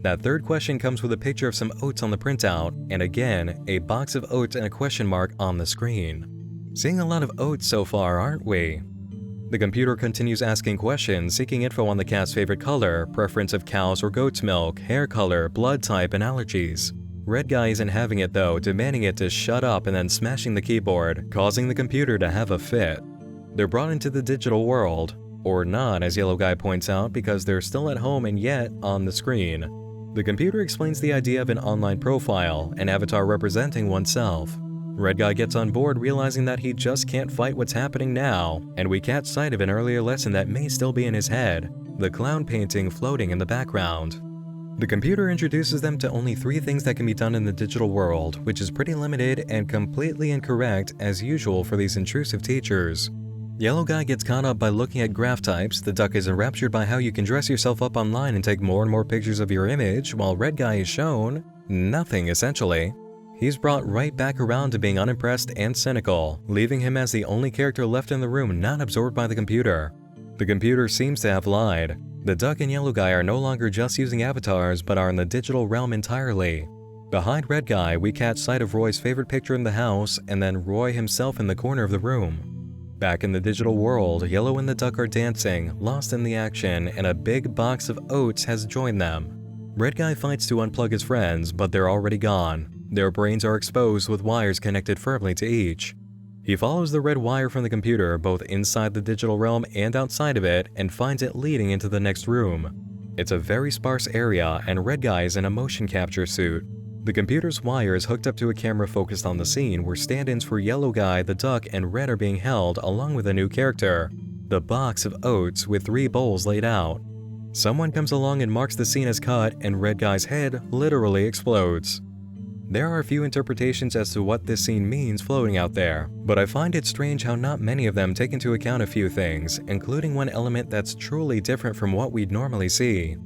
That third question comes with a picture of some oats on the printout, and again, a box of oats and a question mark on the screen. Seeing a lot of oats so far, aren't we? The computer continues asking questions, seeking info on the cat's favorite color, preference of cow's or goat's milk, hair color, blood type, and allergies. Red Guy isn't having it though, demanding it to shut up and then smashing the keyboard, causing the computer to have a fit. They're brought into the digital world, or not as Yellow Guy points out because they're still at home and yet on the screen. The computer explains the idea of an online profile, an avatar representing oneself. Red Guy gets on board realizing that he just can't fight what's happening now, and we catch sight of an earlier lesson that may still be in his head, the clown painting floating in the background. The computer introduces them to only 3 things that can be done in the digital world, which is pretty limited and completely incorrect as usual for these intrusive teachers. Yellow Guy gets caught up by looking at graph types, the duck is enraptured by how you can dress yourself up online and take more and more pictures of your image, while Red Guy is shown nothing essentially. He's brought right back around to being unimpressed and cynical, leaving him as the only character left in the room not absorbed by the computer. The computer seems to have lied. The duck and Yellow Guy are no longer just using avatars but are in the digital realm entirely. Behind Red Guy, we catch sight of Roy's favorite picture in the house, and then Roy himself in the corner of the room. Back in the digital world, Yellow and the Duck are dancing, lost in the action, and a big box of oats has joined them. Red Guy fights to unplug his friends, but they're already gone. Their brains are exposed with wires connected firmly to each. He follows the red wire from the computer both inside the digital realm and outside of it, and finds it leading into the next room. It's a very sparse area, and Red Guy is in a motion capture suit. The computer's wire is hooked up to a camera focused on the scene where stand-ins for Yellow Guy, the Duck, and Red are being held along with a new character, the box of oats with 3 bowls laid out. Someone comes along and marks the scene as cut, and Red Guy's head literally explodes. There are a few interpretations as to what this scene means floating out there, but I find it strange how not many of them take into account a few things, including one element that's truly different from what we'd normally see.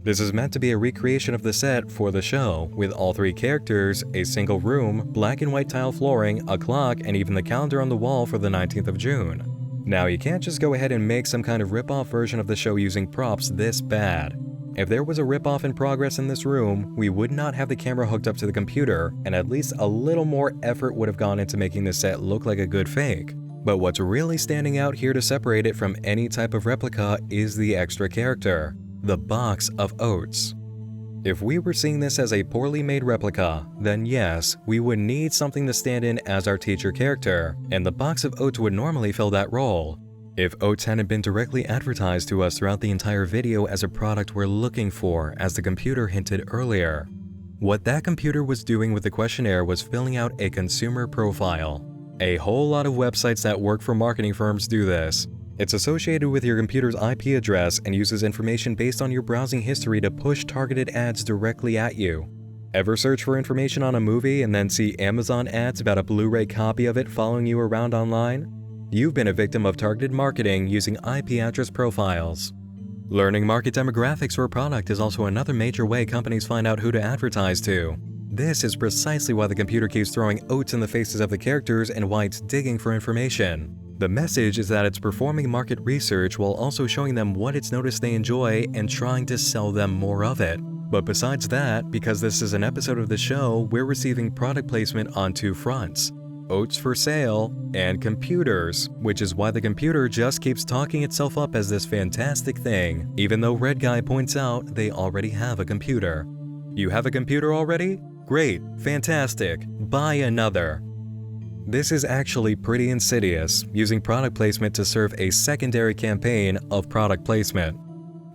This is meant to be a recreation of the set for the show, with all 3 characters, a single room, black and white tile flooring, a clock, and even the calendar on the wall for the 19th of June. Now, you can't just go ahead and make some kind of rip-off version of the show using props this bad. If there was a rip-off in progress in this room, we would not have the camera hooked up to the computer, and at least a little more effort would have gone into making the set look like a good fake. But what's really standing out here to separate it from any type of replica is the extra character, the box of oats. If we were seeing this as a poorly made replica, then yes, we would need something to stand in as our teacher character, and the box of oats would normally fill that role. If oats hadn't been directly advertised to us throughout the entire video as a product we're looking for, as the computer hinted earlier. What that computer was doing with the questionnaire was filling out a consumer profile. A whole lot of websites that work for marketing firms do this. It's associated with your computer's IP address and uses information based on your browsing history to push targeted ads directly at you. Ever search for information on a movie and then see Amazon ads about a Blu-ray copy of it following you around online? You've been a victim of targeted marketing using IP address profiles. Learning market demographics for a product is also another major way companies find out who to advertise to. This is precisely why the computer keeps throwing oats in the faces of the characters and why it's digging for information. The message is that it's performing market research while also showing them what it's noticed they enjoy and trying to sell them more of it. But besides that, because this is an episode of the show, we're receiving product placement on 2 fronts. Oats for sale, and computers, which is why the computer just keeps talking itself up as this fantastic thing, even though Red Guy points out they already have a computer. You have a computer already? Great, fantastic, buy another. This is actually pretty insidious, using product placement to serve a secondary campaign of product placement.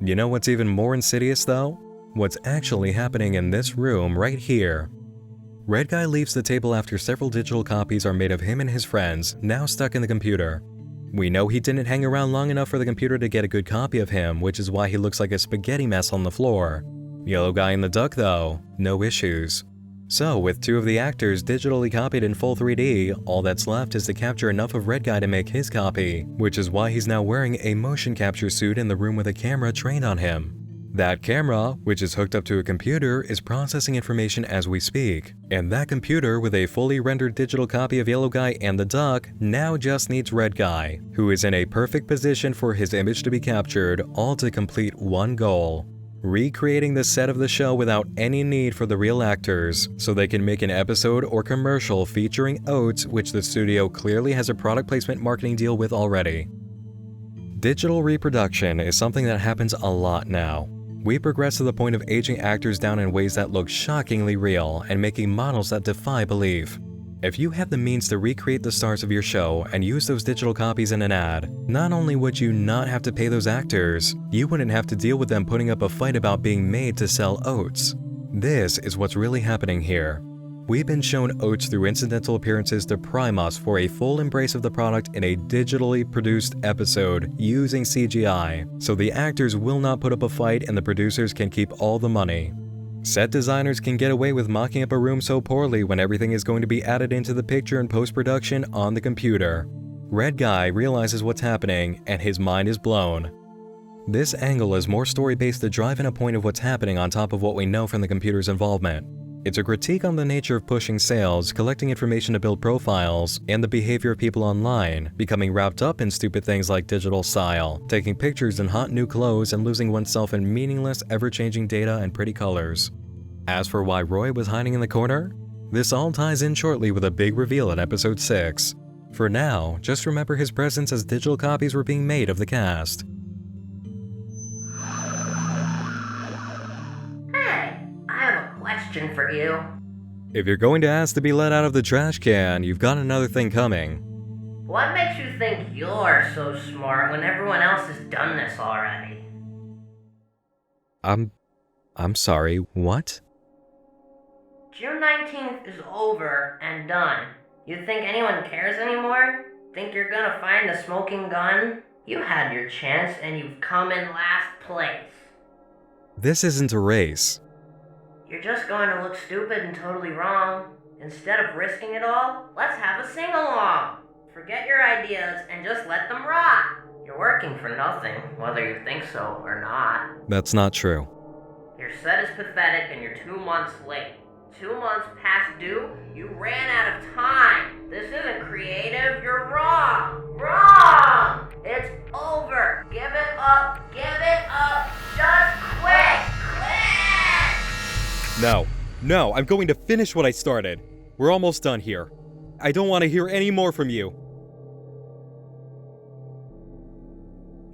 You know what's even more insidious though? What's actually happening in this room right here. Red Guy leaves the table after several digital copies are made of him and his friends, now stuck in the computer. We know he didn't hang around long enough for the computer to get a good copy of him, which is why he looks like a spaghetti mess on the floor. Yellow Guy and the Duck though, no issues. So, with 2 of the actors digitally copied in full 3D, all that's left is to capture enough of Red Guy to make his copy, which is why he's now wearing a motion capture suit in the room with a camera trained on him. That camera, which is hooked up to a computer, is processing information as we speak. And that computer, with a fully rendered digital copy of Yellow Guy and the Duck, now just needs Red Guy, who is in a perfect position for his image to be captured, all to complete one goal. Recreating the set of the show without any need for the real actors, so they can make an episode or commercial featuring oats, which the studio clearly has a product placement marketing deal with already. Digital reproduction is something that happens a lot now. We progress to the point of aging actors down in ways that look shockingly real and making models that defy belief. If you have the means to recreate the stars of your show and use those digital copies in an ad, not only would you not have to pay those actors, you wouldn't have to deal with them putting up a fight about being made to sell oats. This is what's really happening here. We've been shown oats through incidental appearances to prime us for a full embrace of the product in a digitally produced episode using CGI, so the actors will not put up a fight and the producers can keep all the money. Set designers can get away with mocking up a room so poorly when everything is going to be added into the picture in post-production on the computer. Red Guy realizes what's happening and his mind is blown. This angle is more story-based to drive in a point of what's happening on top of what we know from the computer's involvement. It's a critique on the nature of pushing sales, collecting information to build profiles, and the behavior of people online, becoming wrapped up in stupid things like digital style, taking pictures in hot new clothes, and losing oneself in meaningless, ever-changing data and pretty colors. As for why Roy was hiding in the corner, this all ties in shortly with a big reveal in episode 6. For now, just remember his presence as digital copies were being made of the cast. Hey, I have a question for you. If you're going to ask to be let out of the trash can, you've got another thing coming. What makes you think you're so smart when everyone else has done this already? I'm sorry, what? June 19th is over and done. You think anyone cares anymore? Think you're gonna find the smoking gun? You had your chance and you've come in last place. This isn't a race. You're just going to look stupid and totally wrong. Instead of risking it all, let's have a sing-along. Forget your ideas and just let them rot. You're working for nothing, whether you think so or not. That's not true. Your set is pathetic and you're 2 months late. 2 months past due, you ran out of time. This isn't creative, you're wrong. Wrong! It's over. Give it up. Give it up. Just quit. Quit! No, I'm going to finish what I started. We're almost done here. I don't want to hear any more from you.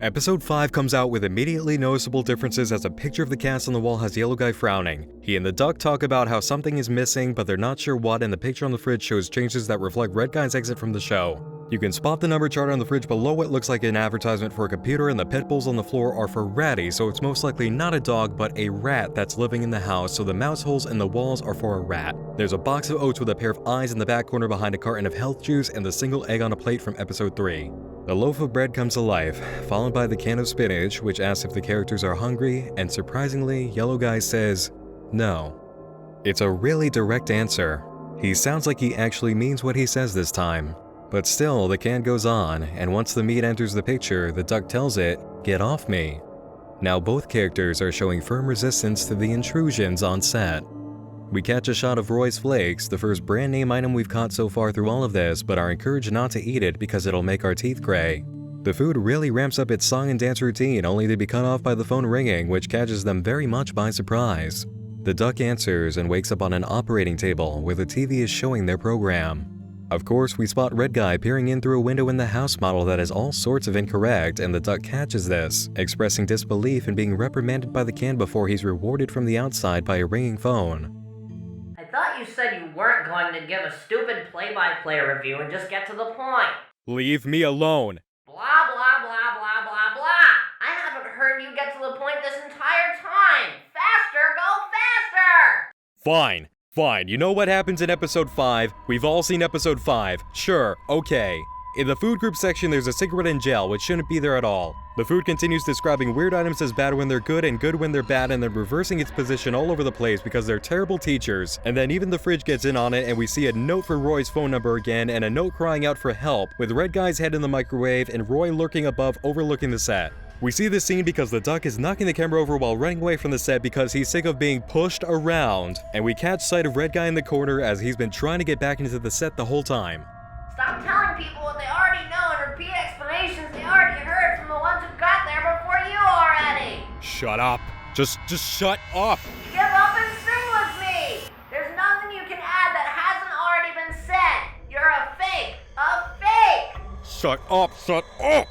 Episode 5 comes out with immediately noticeable differences as a picture of the cast on the wall has Yellow Guy frowning. He and the Duck talk about how something is missing, but they're not sure what, and the picture on the fridge shows changes that reflect Red Guy's exit from the show. You can spot the number chart on the fridge below what looks like an advertisement for a computer, and the pit bulls on the floor are for Ratty, so it's most likely not a dog but a rat that's living in the house, so the mouse holes in the walls are for a rat. There's a box of oats with a pair of eyes in the back corner behind a carton of health juice and the single egg on a plate from episode 3. The loaf of bread comes to life, followed by the can of spinach, which asks if the characters are hungry, and surprisingly, Yellow Guy says, no. It's a really direct answer. He sounds like he actually means what he says this time. But still, the can goes on, and once the meat enters the picture, the duck tells it, get off me. Now both characters are showing firm resistance to the intrusions on set. We catch a shot of Roy's Flakes, the first brand name item we've caught so far through all of this, but are encouraged not to eat it because it'll make our teeth gray. The food really ramps up its song and dance routine only to be cut off by the phone ringing, which catches them very much by surprise. The duck answers and wakes up on an operating table where the TV is showing their program. Of course, we spot Red Guy peering in through a window in the house model that is all sorts of incorrect, and the duck catches this, expressing disbelief and being reprimanded by the can before he's rewarded from the outside by a ringing phone. I thought you said you weren't going to give a stupid play-by-play review and just get to the point. Leave me alone. Blah, blah, blah, blah, blah, blah. I haven't heard you get to the point this entire time. Faster, go faster! Fine. You know what happens in episode 5? We've all seen episode 5. Sure, okay. In the food group section, there's a cigarette in gel, which shouldn't be there at all. The food continues describing weird items as bad when they're good and good when they're bad, and then reversing its position all over the place because they're terrible teachers. And then even the fridge gets in on it, and we see a note for Roy's phone number again, and a note crying out for help, with Red Guy's head in the microwave and Roy lurking above overlooking the set. We see this scene because the duck is knocking the camera over while running away from the set because he's sick of being pushed around, and we catch sight of Red Guy in the corner as he's been trying to get back into the set the whole time. Stop telling people what they already know and repeat explanations they already heard from the ones who got there before you already. Shut up. Just shut up. Give up and sing with me. There's nothing you can add that hasn't already been said. You're a fake. A fake. Shut up.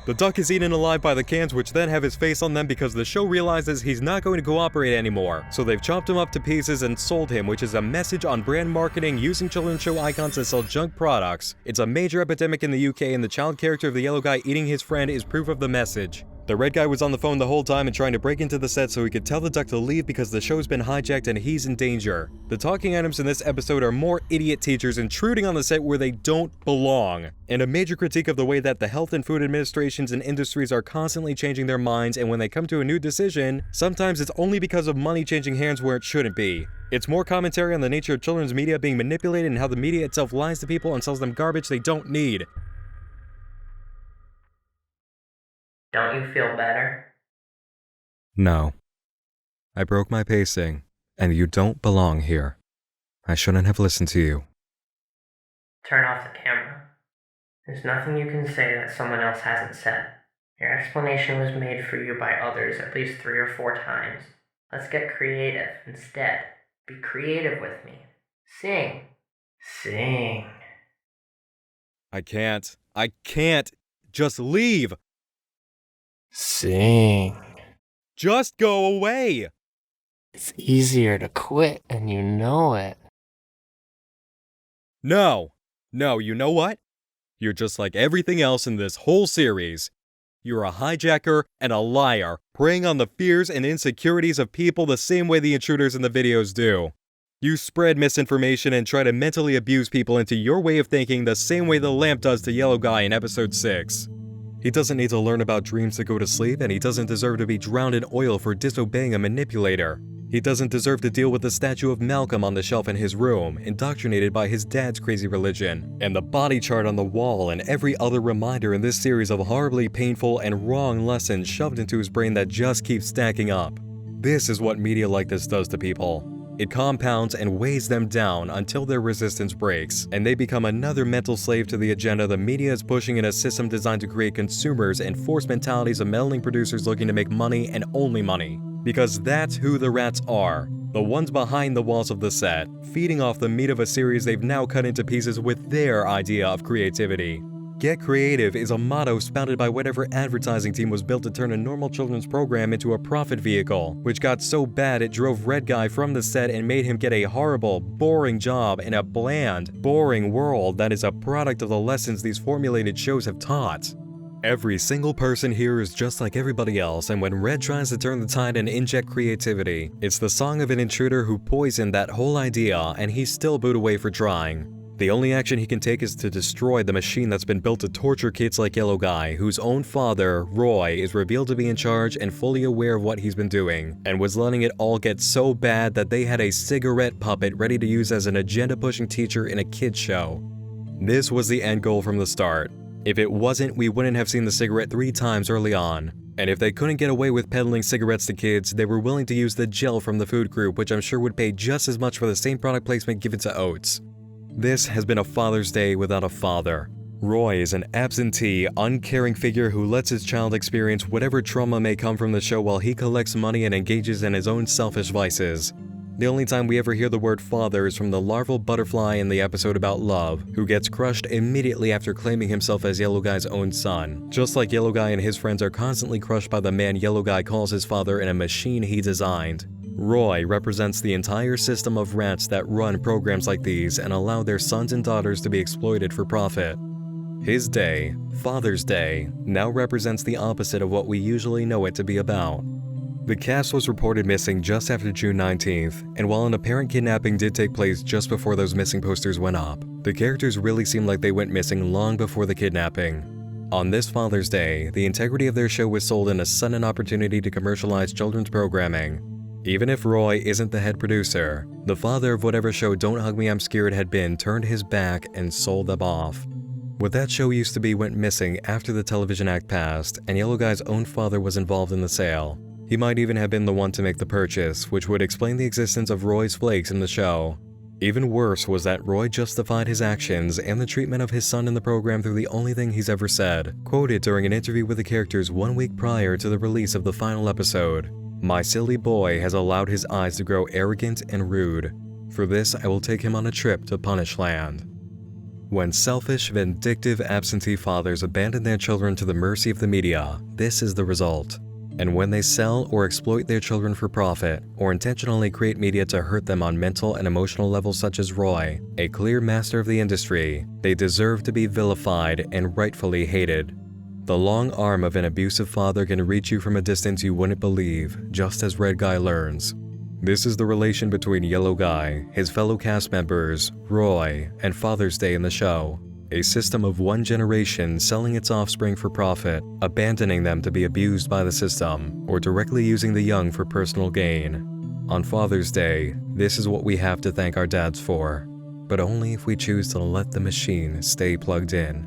The duck is eaten alive by the cans, which then have his face on them because the show realizes he's not going to cooperate anymore. So they've chopped him up to pieces and sold him, which is a message on brand marketing using children's show icons to sell junk products. It's a major epidemic in the UK, and the child character of the Yellow Guy eating his friend is proof of the message. The Red Guy was on the phone the whole time and trying to break into the set so he could tell the duck to leave because the show's been hijacked and he's in danger. The talking items in this episode are more idiot teachers intruding on the set where they don't belong, and a major critique of the way that the health and food administrations and industries are constantly changing their minds, and when they come to a new decision, sometimes it's only because of money changing hands where it shouldn't be. It's more commentary on the nature of children's media being manipulated and how the media itself lies to people and sells them garbage they don't need. Don't you feel better? No. I broke my pacing, and you don't belong here. I shouldn't have listened to you. Turn off the camera. There's nothing you can say that someone else hasn't said. Your explanation was made for you by others at least 3 or 4 times. Let's get creative instead. Be creative with me. Sing. Sing. I can't. Just leave. Sing. Just go away. It's easier to quit, and you know it. No, you know what? You're just like everything else in this whole series. You're a hijacker and a liar, preying on the fears and insecurities of people the same way the intruders in the videos do. You spread misinformation and try to mentally abuse people into your way of thinking the same way the lamp does to Yellow Guy in episode 6. He doesn't need to learn about dreams to go to sleep, and he doesn't deserve to be drowned in oil for disobeying a manipulator. He doesn't deserve to deal with the statue of Malcolm on the shelf in his room, indoctrinated by his dad's crazy religion, and the body chart on the wall, and every other reminder in this series of horribly painful and wrong lessons shoved into his brain that just keeps stacking up. This is what media like this does to people. It compounds and weighs them down until their resistance breaks, and they become another mental slave to the agenda the media is pushing in a system designed to create consumers and force mentalities of meddling producers looking to make money and only money. Because that's who the rats are. The ones behind the walls of the set, feeding off the meat of a series they've now cut into pieces with their idea of creativity. Get creative is a motto spouted by whatever advertising team was built to turn a normal children's program into a profit vehicle, which got so bad it drove Red Guy from the set and made him get a horrible, boring job in a bland, boring world that is a product of the lessons these formulated shows have taught. Every single person here is just like everybody else, and when Red tries to turn the tide and inject creativity, it's the song of an intruder who poisoned that whole idea, and he's still booed away for trying. The only action he can take is to destroy the machine that's been built to torture kids like Yellow Guy, whose own father, Roy, is revealed to be in charge and fully aware of what he's been doing, and was letting it all get so bad that they had a cigarette puppet ready to use as an agenda-pushing teacher in a kids show. This was the end goal from the start. If it wasn't, we wouldn't have seen the cigarette 3 times early on. And if they couldn't get away with peddling cigarettes to kids, they were willing to use the gel from the food group, which I'm sure would pay just as much for the same product placement given to Oates. This has been a Father's Day without a father. Roy is an absentee, uncaring figure who lets his child experience whatever trauma may come from the show while he collects money and engages in his own selfish vices. The only time we ever hear the word father is from the larval butterfly in the episode about Love, who gets crushed immediately after claiming himself as Yellow Guy's own son. Just like Yellow Guy and his friends are constantly crushed by the man Yellow Guy calls his father in a machine he designed. Roy represents the entire system of rats that run programs like these and allow their sons and daughters to be exploited for profit. His day, Father's Day, now represents the opposite of what we usually know it to be about. The cast was reported missing just after June 19th, and while an apparent kidnapping did take place just before those missing posters went up, the characters really seemed like they went missing long before the kidnapping. On this Father's Day, the integrity of their show was sold in a sudden opportunity to commercialize children's programming. Even if Roy isn't the head producer, the father of whatever show Don't Hug Me I'm Scared had been turned his back and sold them off. What that show used to be went missing after the Television Act passed, and Yellow Guy's own father was involved in the sale. He might even have been the one to make the purchase, which would explain the existence of Roy's flakes in the show. Even worse was that Roy justified his actions and the treatment of his son in the program through the only thing he's ever said, quoted during an interview with the characters 1 week prior to the release of the final episode. "My silly boy has allowed his eyes to grow arrogant and rude. For this, I will take him on a trip to Punish Land." When selfish, vindictive absentee fathers abandon their children to the mercy of the media, this is the result. And when they sell or exploit their children for profit, or intentionally create media to hurt them on mental and emotional levels such as Roy, a clear master of the industry, they deserve to be vilified and rightfully hated. The long arm of an abusive father can reach you from a distance you wouldn't believe, just as Red Guy learns. This is the relation between Yellow Guy, his fellow cast members, Roy, and Father's Day in the show. A system of one generation selling its offspring for profit, abandoning them to be abused by the system, or directly using the young for personal gain. On Father's Day, this is what we have to thank our dads for, but only if we choose to let the machine stay plugged in.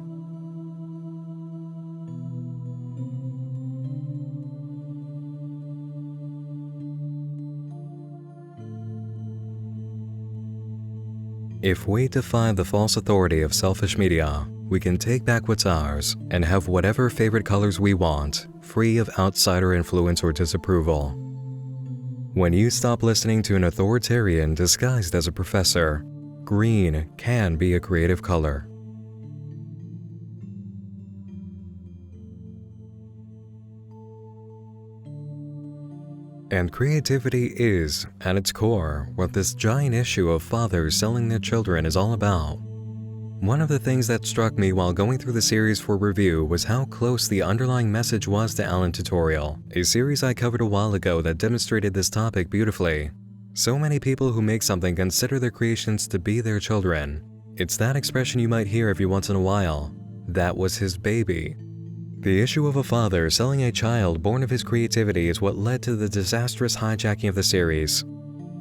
If we defy the false authority of selfish media, we can take back what's ours and have whatever favorite colors we want, free of outsider influence or disapproval. When you stop listening to an authoritarian disguised as a professor, green can be a creative color. And creativity is, at its core, what this giant issue of fathers selling their children is all about. One of the things that struck me while going through the series for review was how close the underlying message was to Allen Tutorial, a series I covered a while ago that demonstrated this topic beautifully. So many people who make something consider their creations to be their children. It's that expression you might hear every once in a while. That was his baby. The issue of a father selling a child born of his creativity is what led to the disastrous hijacking of the series.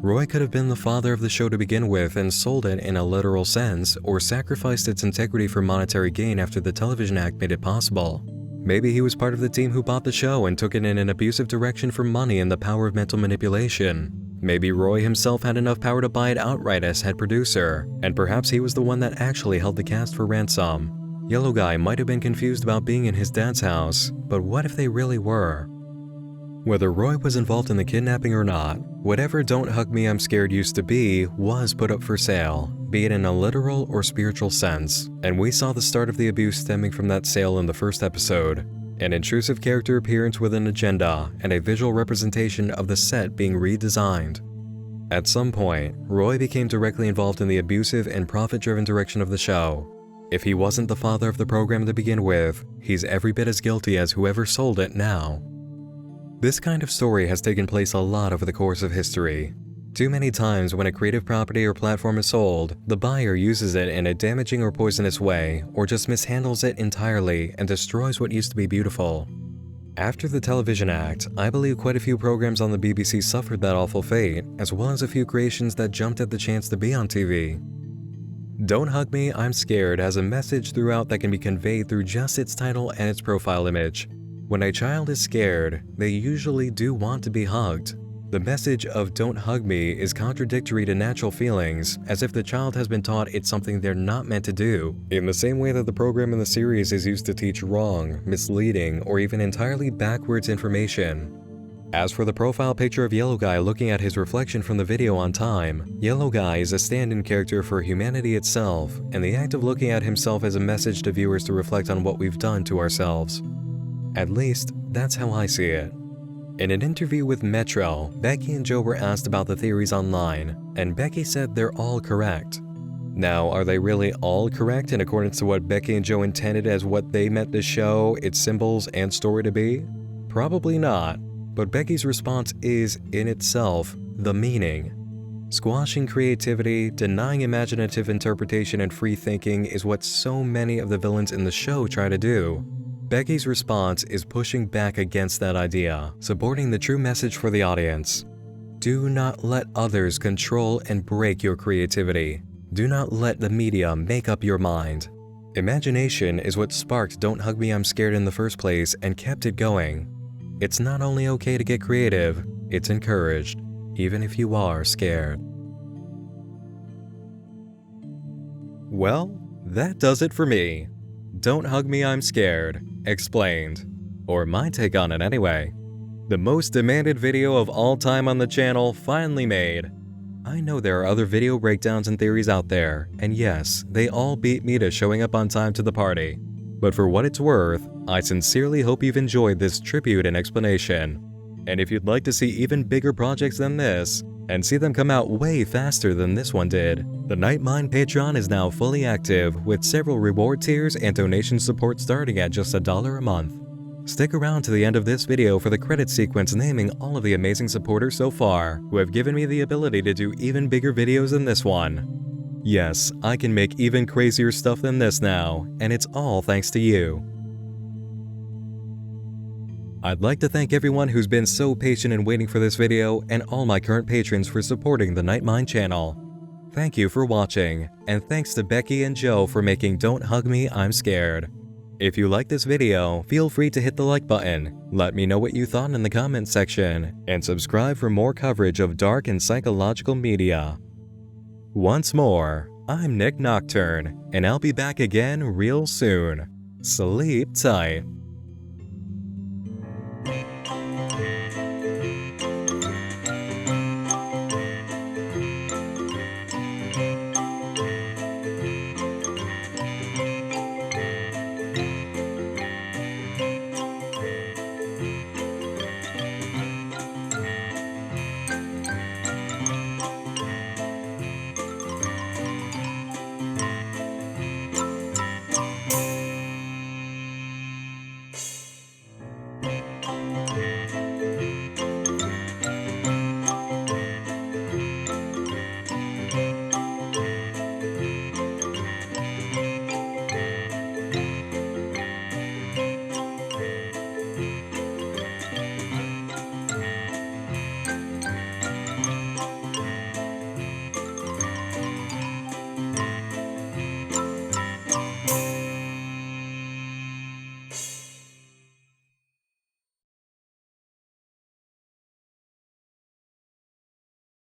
Roy could have been the father of the show to begin with and sold it in a literal sense, or sacrificed its integrity for monetary gain after the Television Act made it possible. Maybe he was part of the team who bought the show and took it in an abusive direction for money and the power of mental manipulation. Maybe Roy himself had enough power to buy it outright as head producer, and perhaps he was the one that actually held the cast for ransom. Yellow Guy might have been confused about being in his dad's house, but what if they really were? Whether Roy was involved in the kidnapping or not, whatever Don't Hug Me I'm Scared used to be was put up for sale, be it in a literal or spiritual sense, and we saw the start of the abuse stemming from that sale in the first episode. An intrusive character appearance with an agenda, and a visual representation of the set being redesigned. At some point, Roy became directly involved in the abusive and profit-driven direction of the show. If he wasn't the father of the program to begin with, he's every bit as guilty as whoever sold it now. This kind of story has taken place a lot over the course of history. Too many times when a creative property or platform is sold, the buyer uses it in a damaging or poisonous way, or just mishandles it entirely and destroys what used to be beautiful. After the Television Act, I believe quite a few programs on the BBC suffered that awful fate, as well as a few creations that jumped at the chance to be on TV. Don't Hug Me, I'm Scared has a message throughout that can be conveyed through just its title and its profile image. When a child is scared, they usually do want to be hugged. The message of Don't Hug Me is contradictory to natural feelings, as if the child has been taught it's something they're not meant to do, in the same way that the program in the series is used to teach wrong, misleading, or even entirely backwards information. As for the profile picture of Yellow Guy looking at his reflection from the video on time, Yellow Guy is a stand-in character for humanity itself, and the act of looking at himself as a message to viewers to reflect on what we've done to ourselves. At least, that's how I see it. In an interview with Metro, Becky and Joe were asked about the theories online, and Becky said they're all correct. Now, are they really all correct in accordance to what Becky and Joe intended as what they meant the show, its symbols, and story to be? Probably not. But Becky's response is, in itself, the meaning. Squashing creativity, denying imaginative interpretation and free thinking is what so many of the villains in the show try to do. Becky's response is pushing back against that idea, supporting the true message for the audience. Do not let others control and break your creativity. Do not let the media make up your mind. Imagination is what sparked Don't Hug Me I'm Scared in the first place and kept it going. It's not only okay to get creative, it's encouraged, even if you are scared. Well, that does it for me. Don't Hug Me I'm Scared, explained. Or my take on it anyway. The most demanded video of all time on the channel finally made. I know there are other video breakdowns and theories out there, and yes, they all beat me to showing up on time to the party. But for what it's worth, I sincerely hope you've enjoyed this tribute and explanation. And if you'd like to see even bigger projects than this, and see them come out way faster than this one did, the Nightmind Patreon is now fully active, with several reward tiers and donation support starting at just $1 a month. Stick around to the end of this video for the credit sequence naming all of the amazing supporters so far, who have given me the ability to do even bigger videos than this one. Yes, I can make even crazier stuff than this now, and it's all thanks to you. I'd like to thank everyone who's been so patient in waiting for this video, and all my current patrons for supporting the Nightmind channel. Thank you for watching, and thanks to Becky and Joe for making Don't Hug Me I'm Scared. If you like this video, feel free to hit the like button, let me know what you thought in the comments section, and subscribe for more coverage of dark and psychological media. Once more, I'm Nick Nocturne, and I'll be back again real soon. Sleep tight.